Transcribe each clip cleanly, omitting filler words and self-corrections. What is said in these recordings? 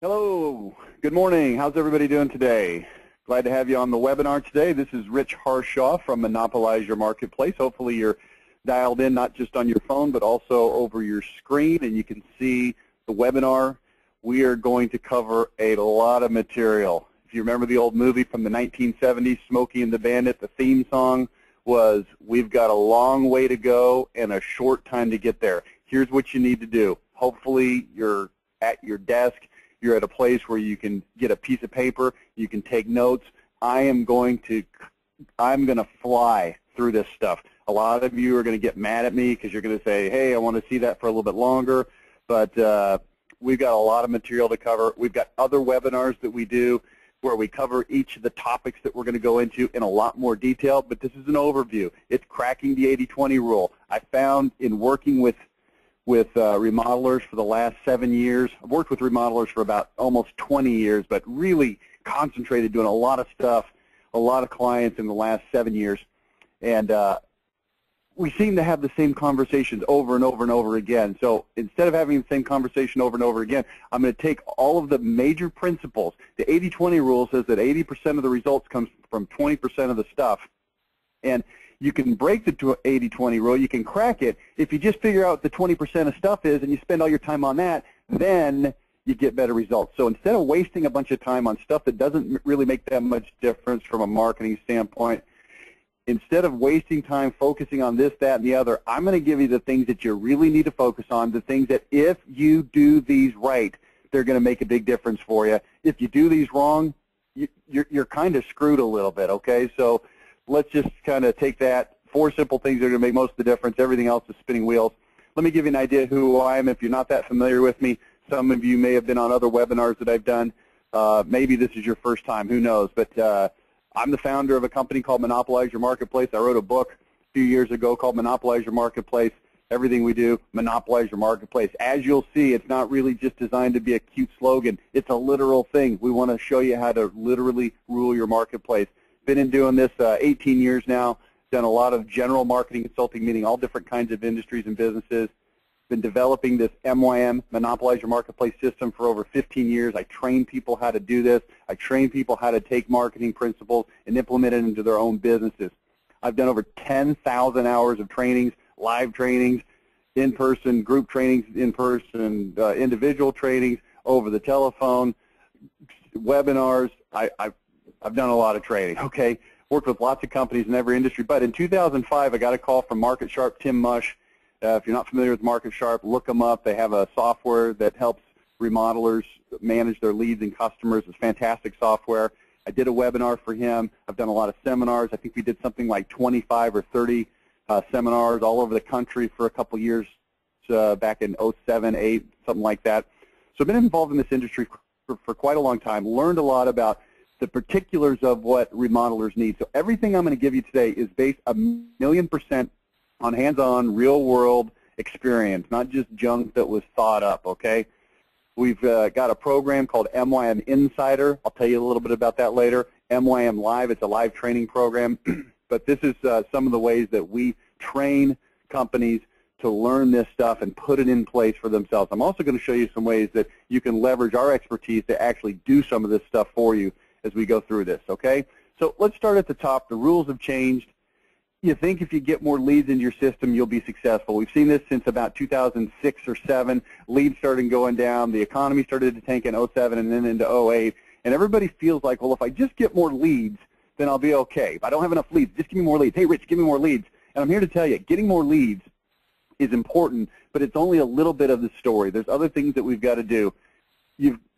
Hello, good morning. How's everybody doing today? Glad to have you on the webinar today. This is Rich Harshaw from Monopolize Your Marketplace. Hopefully you're dialed in not just on your phone but also over your screen and you can see the webinar. We are going to cover a lot of material. If you remember the old movie from the 1970s, Smokey and the Bandit, the theme song was, "We've got a long way to go and a short time to get there." Here's what you need to do. Hopefully you're at your desk. You're at a place where you can get a piece of paper, you can take notes. I'm going to fly through this stuff. A lot of you are going to get mad at me because you're going to say, hey, I want to see that for a little bit longer, but we've got a lot of material to cover. We've got other webinars that we do where we cover each of the topics that we're going to go into in a lot more detail, but this is an overview. It's cracking the 80-20 rule. I found in working with remodelers for the last 7 years. I've worked with remodelers for about almost 20 years, but really concentrated doing a lot of stuff, a lot of clients in the last 7 years. And we seem to have the same conversations over and over and over again. So instead of having the same conversation over and over again, I'm going to take all of the major principles. The 80-20 rule says that 80% of the results comes from 20% of the stuff. And you can break the 80-20 rule. You can crack it. If you just figure out what the 20% of stuff is and you spend all your time on that, then you get better results. So instead of wasting a bunch of time on stuff that doesn't really make that much difference from a marketing standpoint, instead of wasting time focusing on this, that, and the other, I'm going to give you the things that you really need to focus on, the things that if you do these right, they're going to make a big difference for you. If you do these wrong, you're kind of screwed a little bit, okay? So let's just kind of take that. 4 simple things that are going to make most of the difference. Everything else is spinning wheels. Let me give you an idea who I am. If you're not that familiar with me, some of you may have been on other webinars that I've done. Maybe this is your first time. Who knows? But I'm the founder of a company called Monopolize Your Marketplace. I wrote a book a few years ago called Monopolize Your Marketplace. Everything we do, monopolize your marketplace. As you'll see, it's not really just designed to be a cute slogan. It's a literal thing. We want to show you how to literally rule your marketplace. Been in doing this 18 years now, done a lot of general marketing consulting, meaning all different kinds of industries and businesses. Been developing this MYM, Monopolize Your Marketplace system, for over 15 years. I train people how to do this. I train people how to take marketing principles and implement it into their own businesses. I've done over 10,000 hours of trainings, live trainings, in-person group trainings, in-person individual trainings, over the telephone, webinars. I've done a lot of training, okay? Worked with lots of companies in every industry. But in 2005, I got a call from Market Sharp, Tim Mush. If you're not familiar with Market Sharp, look them up. They have a software that helps remodelers manage their leads and customers. It's fantastic software. I did a webinar for him. I've done a lot of seminars. I think we did something like 25 or 30 seminars all over the country for a couple years back in 07, 08, something like that. So I've been involved in this industry for quite a long time, learned a lot about the particulars of what remodelers need. So everything I'm going to give you today is based 1,000,000% on hands-on, real-world experience, not just junk that was thought up, okay? We've got a program called MYM Insider. I'll tell you a little bit about that later. MYM Live, it's a live training program. But this is some of the ways that we train companies to learn this stuff and put it in place for themselves. I'm also going to show you some ways that you can leverage our expertise to actually do some of this stuff for you as we go through this, okay? So let's start at the top. The rules have changed. You think if you get more leads into your system, you'll be successful. We've seen this since about 2006 or 7. Leads started going down. The economy started to tank in 07 and then into 08. And everybody feels like, well, if I just get more leads, then I'll be okay. If I don't have enough leads, just give me more leads. Hey, Rich, give me more leads. And I'm here to tell you, getting more leads is important, but it's only a little bit of the story. There's other things that we've got to do.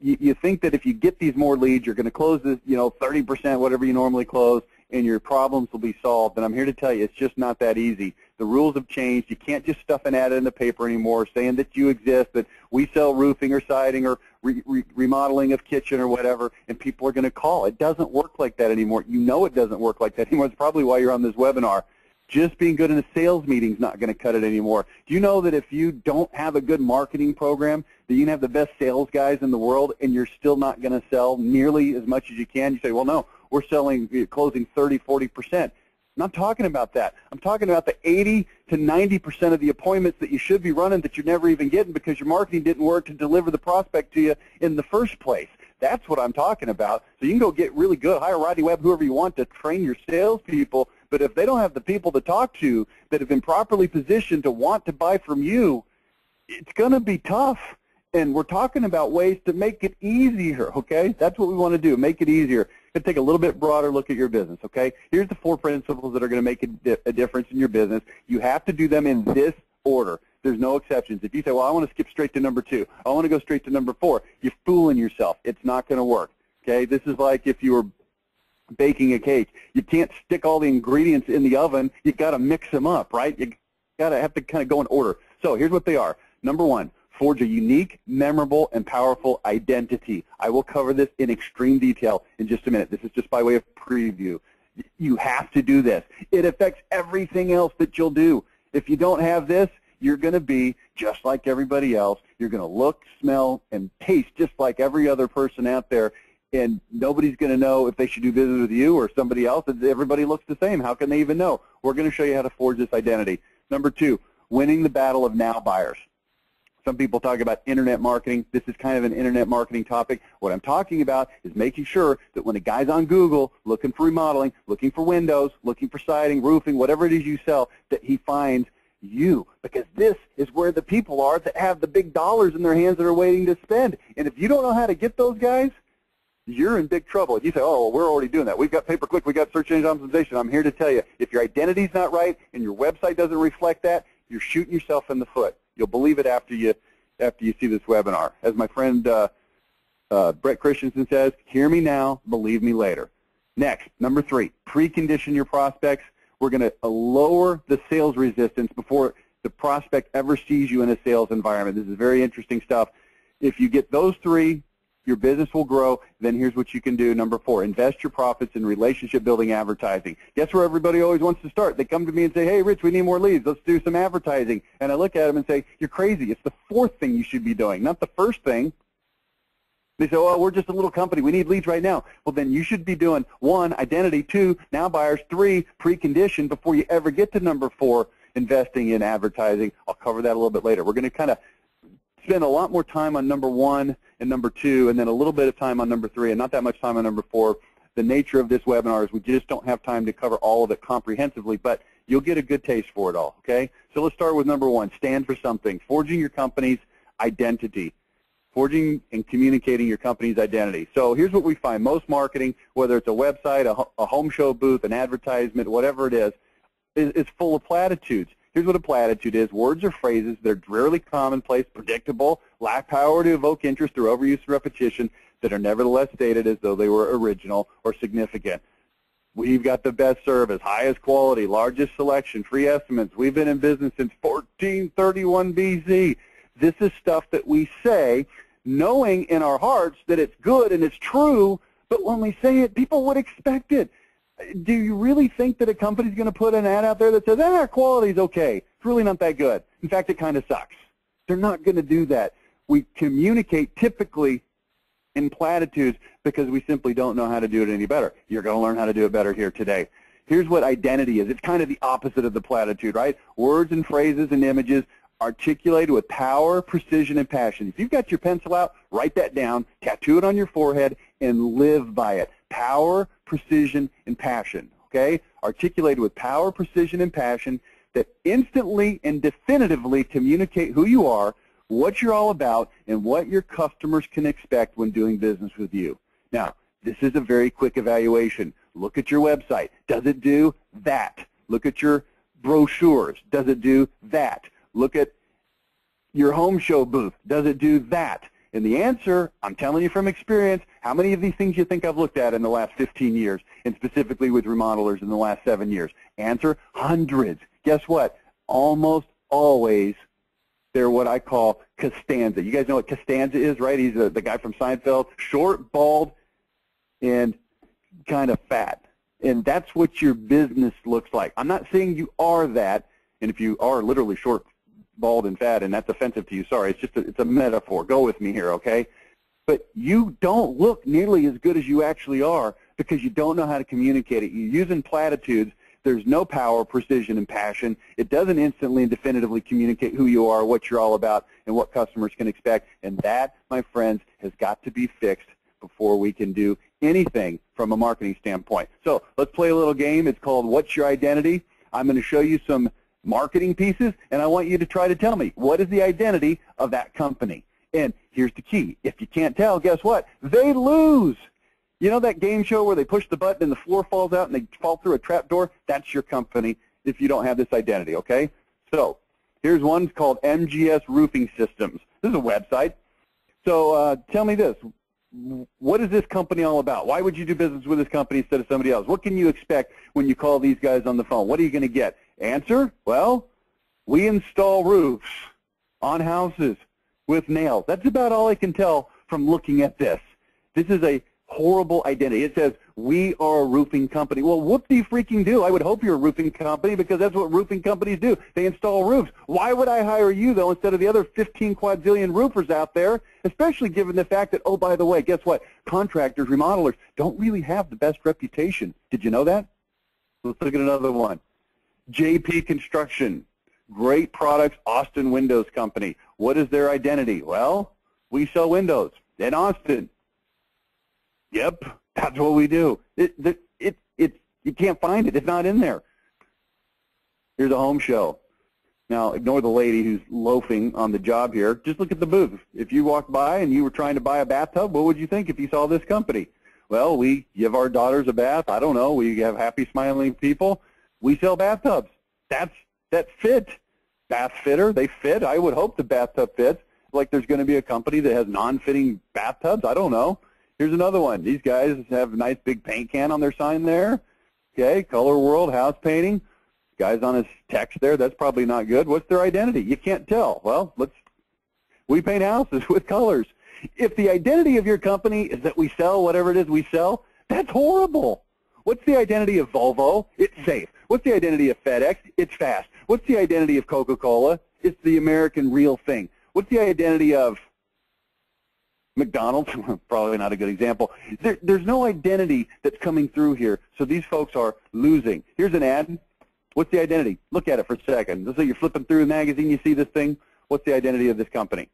You think that if you get these more leads, you're going to close this, 30%, whatever you normally close, and your problems will be solved. And I'm here to tell you, it's just not that easy. The rules have changed. You can't just stuff an ad in the paper anymore saying that you exist, that we sell roofing or siding or remodeling of kitchen or whatever, and people are going to call. It doesn't work like that anymore. You know it doesn't work like that anymore. It's probably why you're on this webinar. Just being good in a sales meeting is not going to cut it anymore. Do you know that if you don't have a good marketing program, that you can have the best sales guys in the world and you're still not going to sell nearly as much as you can? You say, well, no, we're closing 30, 40%. I'm not talking about that. I'm talking about the 80 to 90% of the appointments that you should be running that you're never even getting because your marketing didn't work to deliver the prospect to you in the first place. That's what I'm talking about. So you can go get really good, hire Rodney Webb, whoever you want to train your salespeople, but if they don't have the people to talk to that have been properly positioned to want to buy from you, it's going to be tough. And we're talking about ways to make it easier, okay? That's what we want to do, make it easier. Going to take a little bit broader look at your business, okay? Here's the 4 principles that are going to make a difference in your business. You have to do them in this order. There's no exceptions. If you say, well, I want to skip straight to number 2, I want to go straight to number 4, you're fooling yourself. It's not going to work, okay? This is like if you were baking a cake. You can't stick all the ingredients in the oven. You've got to mix them up, right? You got to have to kind of go in order. So here's what they are. Number 1, forge a unique, memorable, and powerful identity. I will cover this in extreme detail in just a minute. This is just by way of preview. You have to do this. It affects everything else that you'll do. If you don't have this, you're going to be just like everybody else. You're going to look, smell, and taste just like every other person out there, and nobody's going to know if they should do business with you or somebody else. Everybody looks the same. How can they even know? We're going to show you how to forge this identity. Number 2, winning the battle of now buyers. Some people talk about internet marketing. This is kind of an internet marketing topic. What I'm talking about is making sure that when a guy's on Google looking for remodeling, looking for windows, looking for siding, roofing, whatever it is you sell, that he finds you, because this is where the people are that have the big dollars in their hands that are waiting to spend. And if you don't know how to get those guys, you're in big trouble. If you say, oh, well, we're already doing that. We've got pay-per-click. We've got search engine optimization. I'm here to tell you, if your identity's not right and your website doesn't reflect that, you're shooting yourself in the foot. You'll believe it after you see this webinar. As my friend Brett Christensen says, hear me now, believe me later. Next, number 3, precondition your prospects. We're going to lower the sales resistance before the prospect ever sees you in a sales environment. This is very interesting stuff. If you get those 3, your business will grow. Then here's what you can do. Number 4, invest your profits in relationship-building advertising. Guess where everybody always wants to start? They come to me and say, hey, Rich, we need more leads. Let's do some advertising. And I look at them and say, you're crazy. It's the 4th thing you should be doing, not the first thing. They say, oh, we're just a little company. We need leads right now. Well, then you should be doing 1, identity, 2, now buyers, 3, precondition before you ever get to number 4, investing in advertising. I'll cover that a little bit later. We're going to kind of spend a lot more time on number 1 and number 2, and then a little bit of time on number 3, and not that much time on number 4. The nature of this webinar is we just don't have time to cover all of it comprehensively, but you'll get a good taste for it all, okay? So let's start with number 1, stand for something, forging your company's identity, forging and communicating your company's identity. So here's what we find. Most marketing, whether it's a website, a home show booth, an advertisement, whatever it is full of platitudes. Here's what a platitude is. Words or phrases that are drearily commonplace, predictable, lack power to evoke interest through overuse and repetition, that are nevertheless stated as though they were original or significant. We've got the best service, highest quality, largest selection, free estimates. We've been in business since 1431 BC. This is stuff that we say knowing in our hearts that it's good and it's true, but when we say it, people would expect it. Do you really think that a company's going to put an ad out there that says, our quality's okay, it's really not that good. In fact, it kind of sucks. They're not going to do that. We communicate typically in platitudes because we simply don't know how to do it any better. You're going to learn how to do it better here today. Here's what identity is. It's kind of the opposite of the platitude, right? Words and phrases and images articulated with power, precision, and passion. If you've got your pencil out, write that down, tattoo it on your forehead, and live by it. Power, precision, and passion, okay? Articulated with power, precision, and passion that instantly and definitively communicate who you are, what you're all about, and what your customers can expect when doing business with you. Now, this is a very quick evaluation. Look at your website. Does it do that? Look at your brochures. Does it do that? Look at your home show booth. Does it do that? And the answer, I'm telling you from experience, how many of these things you think I've looked at in the last 15 years, and specifically with remodelers in the last 7 years? Answer, hundreds. Guess what? Almost always they're what I call Costanza. You guys know what Costanza is, right? He's the guy from Seinfeld, short, bald, and kind of fat. And that's what your business looks like. I'm not saying you are that, and if you are literally short, bald, and fat, and that's offensive to you, sorry, it's just it's a metaphor. Go with me here, okay? But you don't look nearly as good as you actually are because you don't know how to communicate it. You're using platitudes There's no power, precision, and passion. It doesn't instantly and definitively communicate who you are, what you're all about, and what customers can expect. And that, my friends, has got to be fixed before we can do anything from a marketing standpoint. So let's play a little game. It's called What's Your Identity? I'm going to show you some marketing pieces, and I want you to try to tell me, what is the identity of that company? And here's the key. If you can't tell, guess what? They lose. You know that game show where they push the button and the floor falls out and they fall through a trap door? That's your company if you don't have this identity, okay? So here's one called MGS Roofing Systems. This is a website. So tell me this. What is this company all about? Why would you do business with this company instead of somebody else? What can you expect when you call these guys on the phone? What are you going to get? Answer, well, we install roofs on houses with nails. That's about all I can tell from looking at this. This is a horrible identity. It says, we are a roofing company. Well, whoop-de-freaking do. I would hope you're a roofing company because that's what roofing companies do. They install roofs. Why would I hire you, though, instead of the other 15 quadrillion roofers out there, especially given the fact that, oh, by the way, guess what? Contractors, remodelers don't really have the best reputation. Did you know that? Let's look at another one. JP Construction. Great products, Austin Windows Company. What is their identity? Well, we sell windows in Austin. Yep, that's what we do. You can't find it. It's not in there. Here's a home show. Now, ignore the lady who's loafing on the job here. Just look at the booth. If you walked by and you were trying to buy a bathtub, what would you think if you saw this company? Well, we give our daughters a bath. I don't know. We have happy, smiling people. We sell bathtubs. That fit. Bath fitter, they fit. I would hope the bathtub fits. Like there's going to be a company that has non-fitting bathtubs. I don't know. Here's another one. These guys have a nice big paint can on their sign there. Okay, Color World, house painting. Guy's on his text there. That's probably not good. What's their identity? You can't tell. Well, we paint houses with colors. If the identity of your company is that we sell whatever it is we sell, that's horrible. What's the identity of Volvo? It's safe. What's the identity of FedEx? It's fast. What's the identity of Coca-Cola? It's the American real thing. What's the identity of McDonald's? Probably not a good example. There's no identity that's coming through here, so these folks are losing. Here's an ad. What's the identity? Look at it for a second. Let's say you're flipping through the magazine, you see this thing. What's the identity of this company?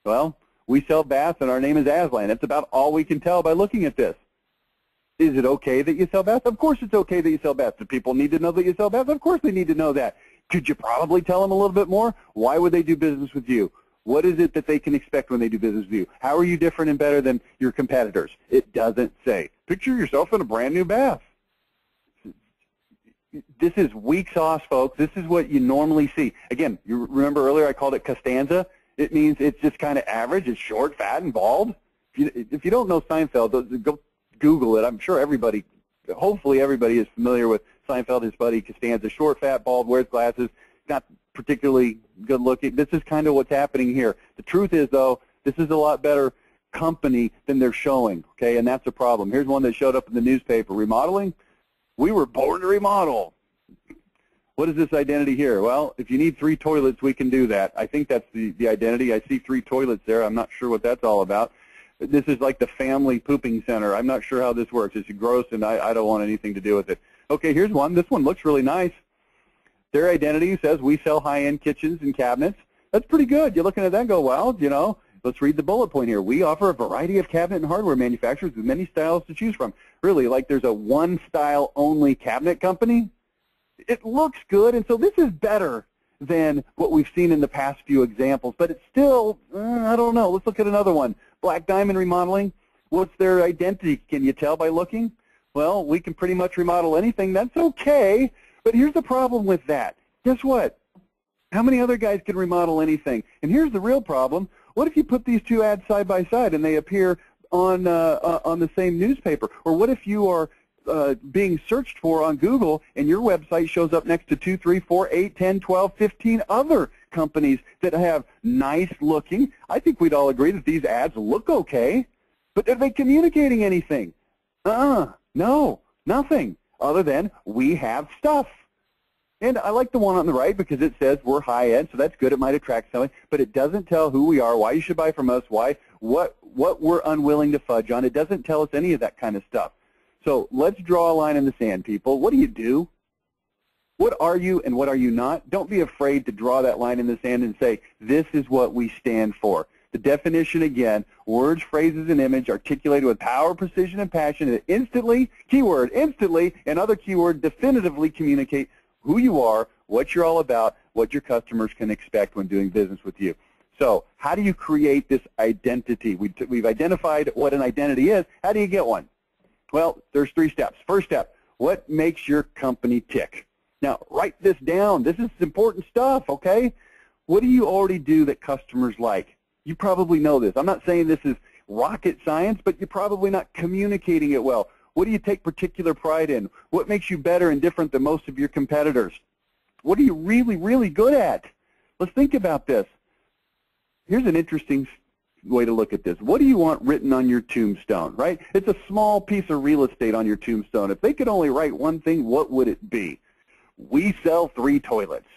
Well, we sell baths, and our name is Aslan. That's about all we can tell by looking at this. Is it okay that you sell baths? Of course it's okay that you sell baths. Do people need to know that you sell baths? Of course they need to know that. Could you probably tell them a little bit more? Why would they do business with you? What is it that they can expect when they do business with you? How are you different and better than your competitors? It doesn't say. Picture yourself in a brand new bath. This is weak sauce, folks. This is what you normally see. Again, you remember earlier I called it Costanza? It means it's just kind of average. It's short, fat, and bald. If you don't know Seinfeld, go Google it. I'm sure everybody, hopefully everybody is familiar with Seinfeld, his buddy Costanza. Short, fat, bald, wears glasses, not particularly good looking. This is kind of what's happening here. The truth is, though, this is a lot better company than they're showing, okay, and that's a problem. Here's one that showed up in the newspaper. Remodeling? We were born to remodel. What is this identity here? Well, if you need 3 toilets, we can do that. I think that's the identity. I see 3 toilets there. I'm not sure what that's all about. This is like the family pooping center. I'm not sure how this works. It's gross, and I don't want anything to do with it. Okay, here's one. This one looks really nice. Their identity says we sell high-end kitchens and cabinets. That's pretty good. You're looking at that and go, well, you know, let's read the bullet point here. We offer a variety of cabinet and hardware manufacturers with many styles to choose from. Really, like there's a one-style-only cabinet company? It looks good, and so this is better than what we've seen in the past few examples, but it's still, I don't know. Let's look at another one. Black Diamond Remodeling. What's their identity? Can you tell by looking? Well, we can pretty much remodel anything. That's okay, but here's the problem with that. Guess what? How many other guys can remodel anything? And here's the real problem. What if you put these 2 ads side by side and they appear on the same newspaper? Or what if you are being searched for on Google and your website shows up next to 2, 3, 4, 8, 10, 12, 15 other companies that have nice looking? I think we'd all agree that these ads look okay, but are they communicating anything? No, nothing other than we have stuff. And I like the one on the right because it says we're high-end, so that's good. It might attract somebody, but it doesn't tell who we are, why you should buy from us, what we're unwilling to fudge on. It doesn't tell us any of that kind of stuff. So let's draw a line in the sand, people. What do you do? What are you and what are you not? Don't be afraid to draw that line in the sand and say, this is what we stand for. The definition again, words, phrases, and image articulated with power, precision, and passion that instantly, keyword, instantly, and other keyword definitively communicate who you are, what you're all about, what your customers can expect when doing business with you. So how do you create this identity? We've identified what an identity is. How do you get one? Well, there's 3 steps. First step, what makes your company tick? Now, write this down. This is important stuff, okay? What do you already do that customers like? You probably know this. I'm not saying this is rocket science, but you're probably not communicating it well. What do you take particular pride in? What makes you better and different than most of your competitors? What are you really, really good at? Let's think about this. Here's an interesting way to look at this. What do you want written on your tombstone, right? It's a small piece of real estate on your tombstone. If they could only write one thing, what would it be? We sell 3 toilets.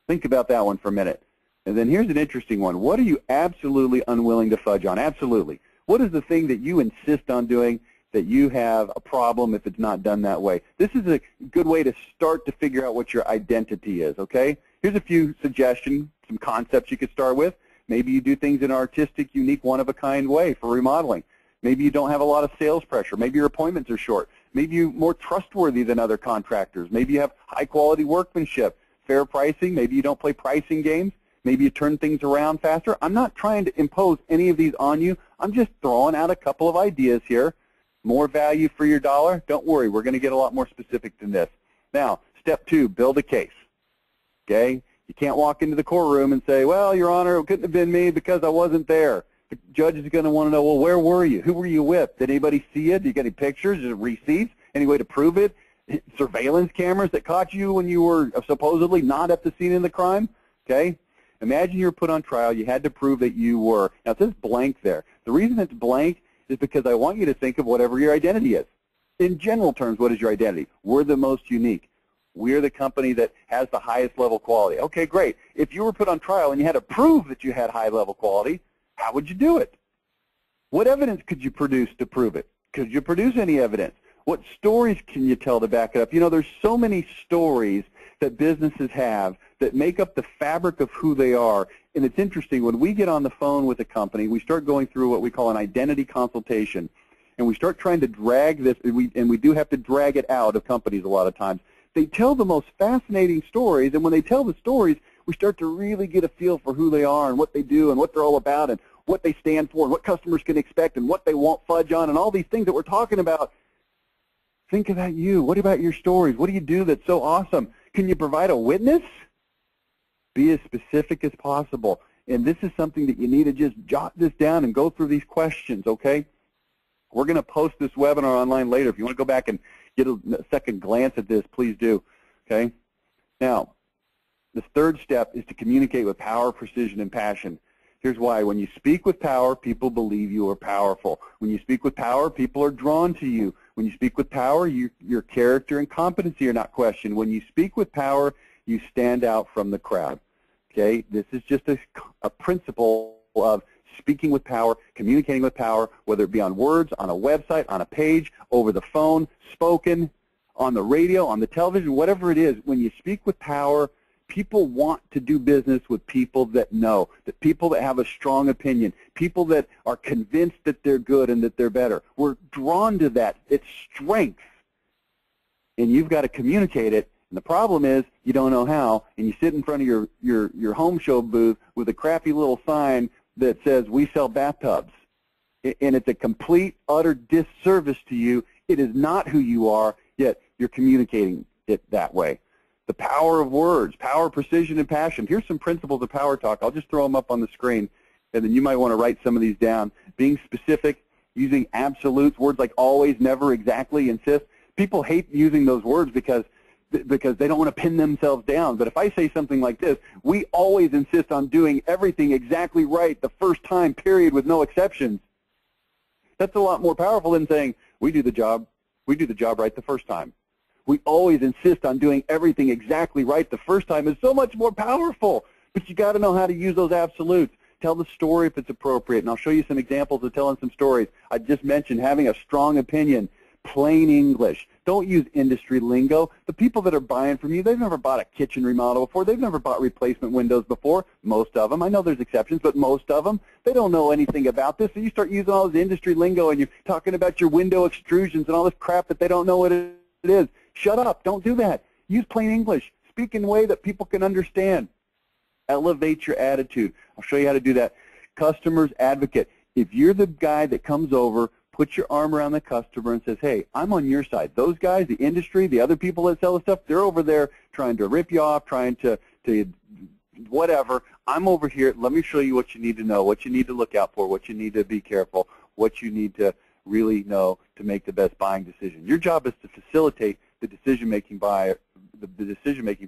Think about that one for a minute. And then here's an interesting one. What are you absolutely unwilling to fudge on? Absolutely. What is the thing that you insist on doing that you have a problem if it's not done that way? This is a good way to start to figure out what your identity is, okay? Here's a few suggestions, some concepts you could start with. Maybe you do things in an artistic, unique, one-of-a-kind way for remodeling. Maybe you don't have a lot of sales pressure. Maybe your appointments are short. Maybe you're more trustworthy than other contractors. Maybe you have high-quality workmanship, fair pricing. Maybe you don't play pricing games. Maybe you turn things around faster. I'm not trying to impose any of these on you. I'm just throwing out a couple of ideas here. More value for your dollar? Don't worry. We're going to get a lot more specific than this. Now, step 2, build a case. Okay? You can't walk into the courtroom and say, well, Your Honor, it couldn't have been me because I wasn't there. The judge is going to want to know, well, where were you? Who were you with? Did anybody see it? Did you get any pictures? Receipts? Any way to prove it? Surveillance cameras that caught you when you were supposedly not at the scene of the crime? Okay? Imagine you were put on trial. You had to prove that you were. Now, it says blank there. The reason it's blank is because I want you to think of whatever your identity is. In general terms, what is your identity? We're the most unique. We're the company that has the highest level quality. Okay, great. If you were put on trial and you had to prove that you had high level quality, how would you do it? What evidence could you produce to prove it? Could you produce any evidence? What stories can you tell to back it up? You know, there's so many stories that businesses have that make up the fabric of who they are. And it's interesting, when we get on the phone with a company, we start going through what we call an identity consultation. And we start trying to drag this, and we do have to drag it out of companies a lot of times. They tell the most fascinating stories, and when they tell the stories, we start to really get a feel for who they are and what they do and what they're all about and what they stand for and what customers can expect and what they won't fudge on and all these things that we're talking about. Think about you. What about your stories? What do you do that's so awesome? Can you provide a witness? Be as specific as possible. And this is something that you need to just jot this down and go through these questions, okay? We're going to post this webinar online later. If you want to go back and get a second glance at this, please do, okay? Now, the 3rd step is to communicate with power, precision, and passion. Here's why. When you speak with power, people believe you are powerful. When you speak with power, people are drawn to you. When you speak with power, your character and competency are not questioned. When you speak with power, you stand out from the crowd. Okay? This is just a principle of speaking with power, communicating with power, whether it be on words, on a website, on a page, over the phone, spoken, on the radio, on the television, whatever it is. When you speak with power, people want to do business with people that know, that people that have a strong opinion, people that are convinced that they're good and that they're better. We're drawn to that. It's strength. And you've got to communicate it. And the problem is you don't know how, and you sit in front of your home show booth with a crappy little sign that says, we sell bathtubs. And it's a complete, utter disservice to you. It is not who you are, yet you're communicating it that way. The power of words, power, precision, and passion. Here's some principles of power talk. I'll just throw them up on the screen, and then you might want to write some of these down. Being specific, using absolutes, words like always, never, exactly, insist. People hate using those words because they don't want to pin themselves down. But if I say something like this, we always insist on doing everything exactly right the first time, period, with no exceptions. That's a lot more powerful than saying, we do the job right the first time. We always insist on doing everything exactly right the first time is so much more powerful. But you got to know how to use those absolutes. Tell the story if it's appropriate, and I'll show you some examples of telling some stories. I just mentioned having a strong opinion, plain English, Don't use industry lingo. The people that are buying from you, they've never bought a kitchen remodel before. They've never bought replacement windows before, most of them. I know there's exceptions, but most of them, they don't know anything about this. So you start using all this industry lingo and you're talking about your window extrusions and all this crap that they don't know what it is. Shut up. Don't do that. Use plain English. Speak in a way that people can understand. Elevate your attitude. I'll show you how to do that. Customer's advocate. If you're the guy that comes over, put your arm around the customer and says, hey, I'm on your side. Those guys, the industry, the other people that sell the stuff, they're over there trying to rip you off, trying to whatever. I'm over here. Let me show you what you need to know, what you need to look out for, what you need to be careful, what you need to really know to make the best buying decision. Your job is to facilitate the decision-making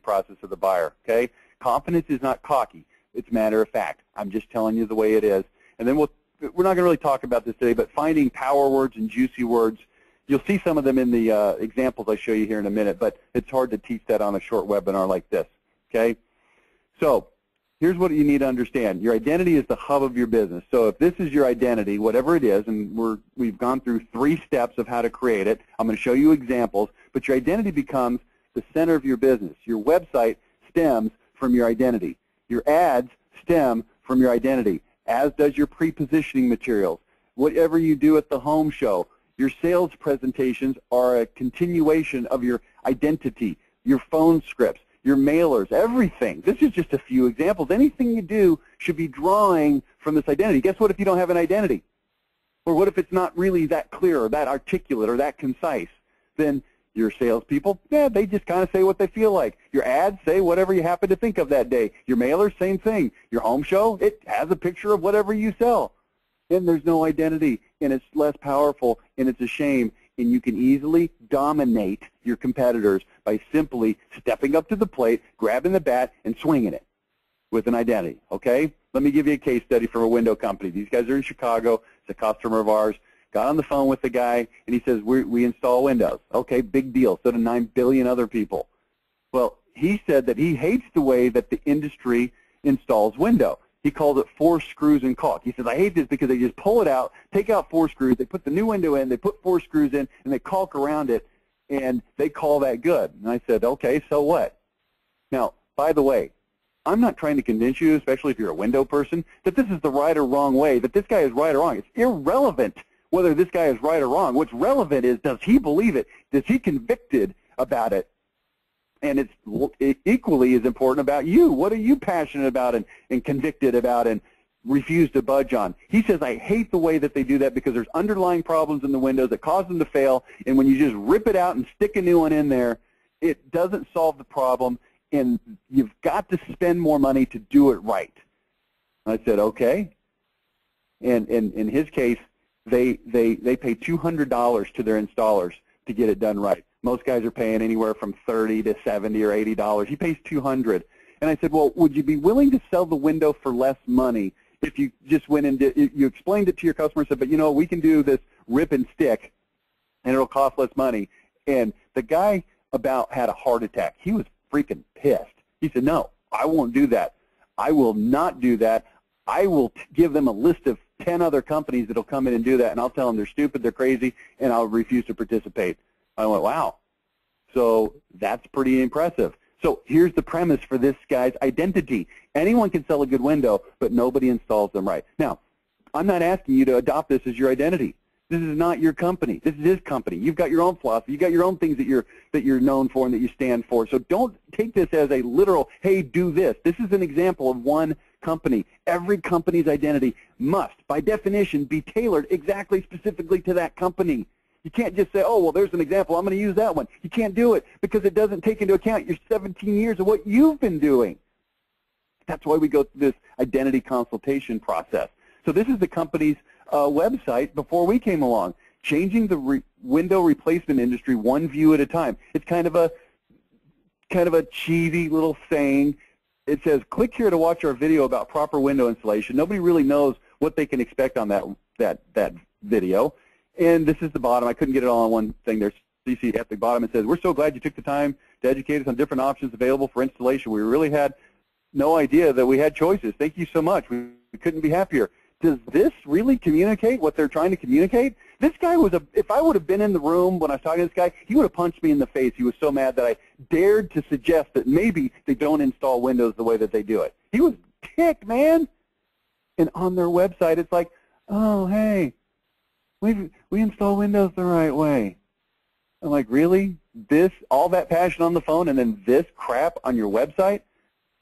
process of the buyer, okay? Confidence is not cocky. It's matter of fact. I'm just telling you the way it is. And then we're not going to really talk about this today, but finding power words and juicy words, you'll see some of them in the examples I show you here in a minute, but it's hard to teach that on a short webinar like this, okay? So here's what you need to understand. Your identity is the hub of your business. So if this is your identity, whatever it is, and we've gone through 3 steps of how to create it. I'm going to show you examples, but your identity becomes the center of your business. Your website stems from your identity. Your ads stem from your identity, as does your pre-positioning materials. Whatever you do at the home show, your sales presentations are a continuation of your identity, your phone scripts, your mailers, everything. This is just a few examples. Anything you do should be drawing from this identity. Guess what if you don't have an identity? Or what if it's not really that clear or that articulate or that concise? Then your salespeople, yeah, they just kind of say what they feel like. Your ads say whatever you happen to think of that day. Your mailers, same thing. Your home show, it has a picture of whatever you sell. And there's no identity, and it's less powerful, and it's a shame. And you can easily dominate your competitors by simply stepping up to the plate, grabbing the bat, and swinging it with an identity, okay? Let me give you a case study from a window company. These guys are in Chicago. It's a customer of ours. Got on the phone with the guy, and he says, we install windows. Okay, big deal. So do 9 billion other people. Well, he said that he hates the way that the industry installs window. He called it 4 screws and caulk. He says, I hate this because they just pull it out, take out 4 screws, they put the new window in, they put 4 screws in, and they caulk around it, and they call that good. And I said, okay, so what? Now, by the way, I'm not trying to convince you, especially if you're a window person, that this is the right or wrong way, that this guy is right or wrong. It's irrelevant whether this guy is right or wrong. What's relevant is, does he believe it? Is he convicted about it? And it's equally as important about you. What are you passionate about and convicted about and refuse to budge on? He says, I hate the way that they do that because there's underlying problems in the windows that cause them to fail, and when you just rip it out and stick a new one in there, it doesn't solve the problem, and you've got to spend more money to do it right. I said, okay. And in his case, they pay $200 to their installers to get it done right. Most guys are paying anywhere from $30 to $70 or $80. He pays $200. And I said, well, would you be willing to sell the window for less money if you just went and you explained it to your customer and said, but you know, we can do this rip and stick and it'll cost less money. And the guy about had a heart attack. He was freaking pissed. He said, no, I won't do that. I will not do that. I will give them a list of 10 other companies that will come in and do that, and I'll tell them they're stupid, they're crazy, and I'll refuse to participate. I went, wow. So that's pretty impressive. So here's the premise for this guy's identity. Anyone can sell a good window, but nobody installs them right. Now, I'm not asking you to adopt this as your identity. This is not your company. This is his company. You've got your own philosophy. You've got your own things that you're known for and that you stand for. So don't take this as a literal, hey, do this. This is an example of one company. Every company's identity must, by definition, be tailored exactly specifically to that company. You can't just say, oh, well, there's an example. I'm going to use that one. You can't do it because it doesn't take into account your 17 years of what you've been doing. That's why we go through this identity consultation process. So this is the company's website before we came along, changing the window replacement industry one view at a time. It's kind of a cheesy little saying. It says, click here to watch our video about proper window installation. Nobody really knows what they can expect on that video. And this is the bottom. I couldn't get it all on one thing there. So you see at the bottom it says, we're so glad you took the time to educate us on different options available for installation. We really had no idea that we had choices. Thank you so much. We couldn't be happier. Does this really communicate what they're trying to communicate? This guy was if I would have been in the room when I was talking to this guy, he would have punched me in the face. He was so mad that I dared to suggest that maybe they don't install Windows the way that they do it. He was ticked, man. And on their website, it's like, oh, hey, we install Windows the right way. I'm like, really? All that passion on the phone and then this crap on your website?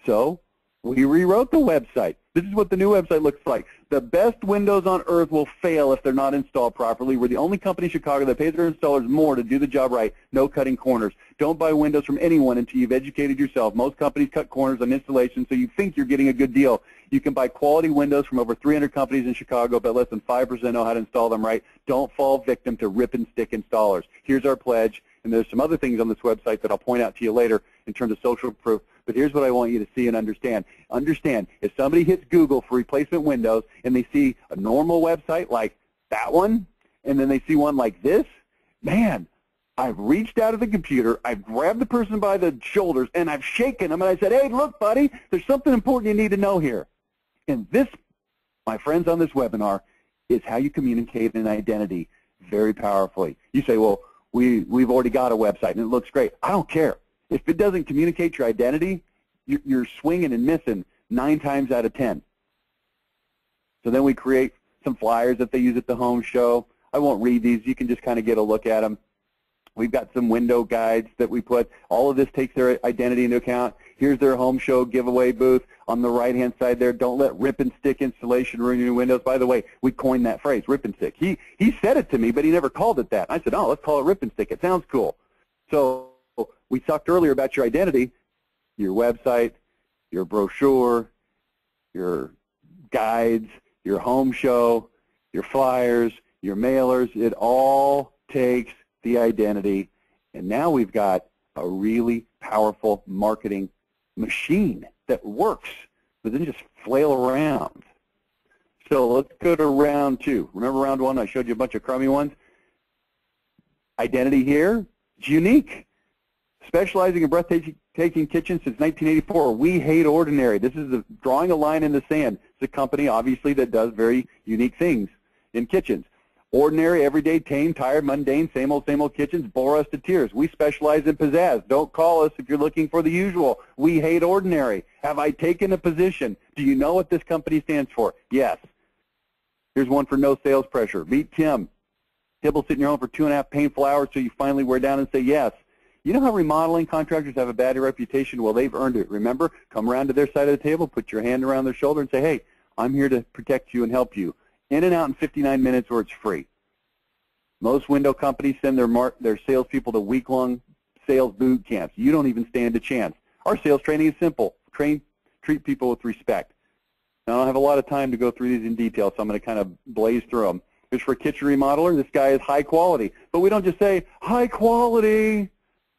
So we rewrote the website. This is what the new website looks like. The best windows on earth will fail if they're not installed properly. We're the only company in Chicago that pays their installers more to do the job right. No cutting corners. Don't buy windows from anyone until you've educated yourself. Most companies cut corners on installation, so you think you're getting a good deal. You can buy quality windows from over 300 companies in Chicago, but less than 5% know how to install them right. Don't fall victim to rip-and-stick installers. Here's our pledge, and there's some other things on this website that I'll point out to you later in terms of social proof. But here's what I want you to see and understand. Understand, if somebody hits Google for replacement windows and they see a normal website like that one, and then they see one like this, man, I've reached out of the computer, I've grabbed the person by the shoulders, and I've shaken them, and I said, hey, look, buddy, there's something important you need to know here. And this, my friends on this webinar, is how you communicate an identity very powerfully. You say, well, we've already got a website, and it looks great. I don't care. If it doesn't communicate your identity, you're swinging and missing 9 times out of 10. So then we create some flyers that they use at the home show. I won't read these. You can just kind of get a look at them. We've got some window guides that we put. All of this takes their identity into account. Here's their home show giveaway booth. On the right-hand side there, don't let rip and stick installation ruin your windows. By the way, we coined that phrase, rip and stick. He said it to me, but he never called it that. I said, oh, let's call it rip and stick. It sounds cool. So we talked earlier about your identity, your website, your brochure, your guides, your home show, your flyers, your mailers. It all takes the identity. And now we've got a really powerful marketing machine that works, but then just flail around. So let's go to round 2. Remember round 1? I showed you a bunch of crummy ones. Identity here is unique. Specializing in breathtaking kitchens since 1984. We hate ordinary. This is drawing a line in the sand. It's a company, obviously, that does very unique things in kitchens. Ordinary, everyday, tame, tired, mundane, same old kitchens bore us to tears. We specialize in pizzazz. Don't call us if you're looking for the usual. We hate ordinary. Have I taken a position? Do you know what this company stands for? Yes. Here's one for no sales pressure. Meet Tim. Tim will sit in your home for 2.5 painful hours till you finally wear down and say yes. You know how remodeling contractors have a bad reputation? Well, they've earned it. Remember, come around to their side of the table, put your hand around their shoulder and say, hey, I'm here to protect you and help you. In and out in 59 minutes or it's free. Most window companies send their salespeople to week-long sales boot camps. You don't even stand a chance. Our sales training is simple. Treat people with respect. Now, I don't have a lot of time to go through these in detail, so I'm going to kind of blaze through them. Here's for a kitchen remodeler. This guy is high quality. But we don't just say, high quality.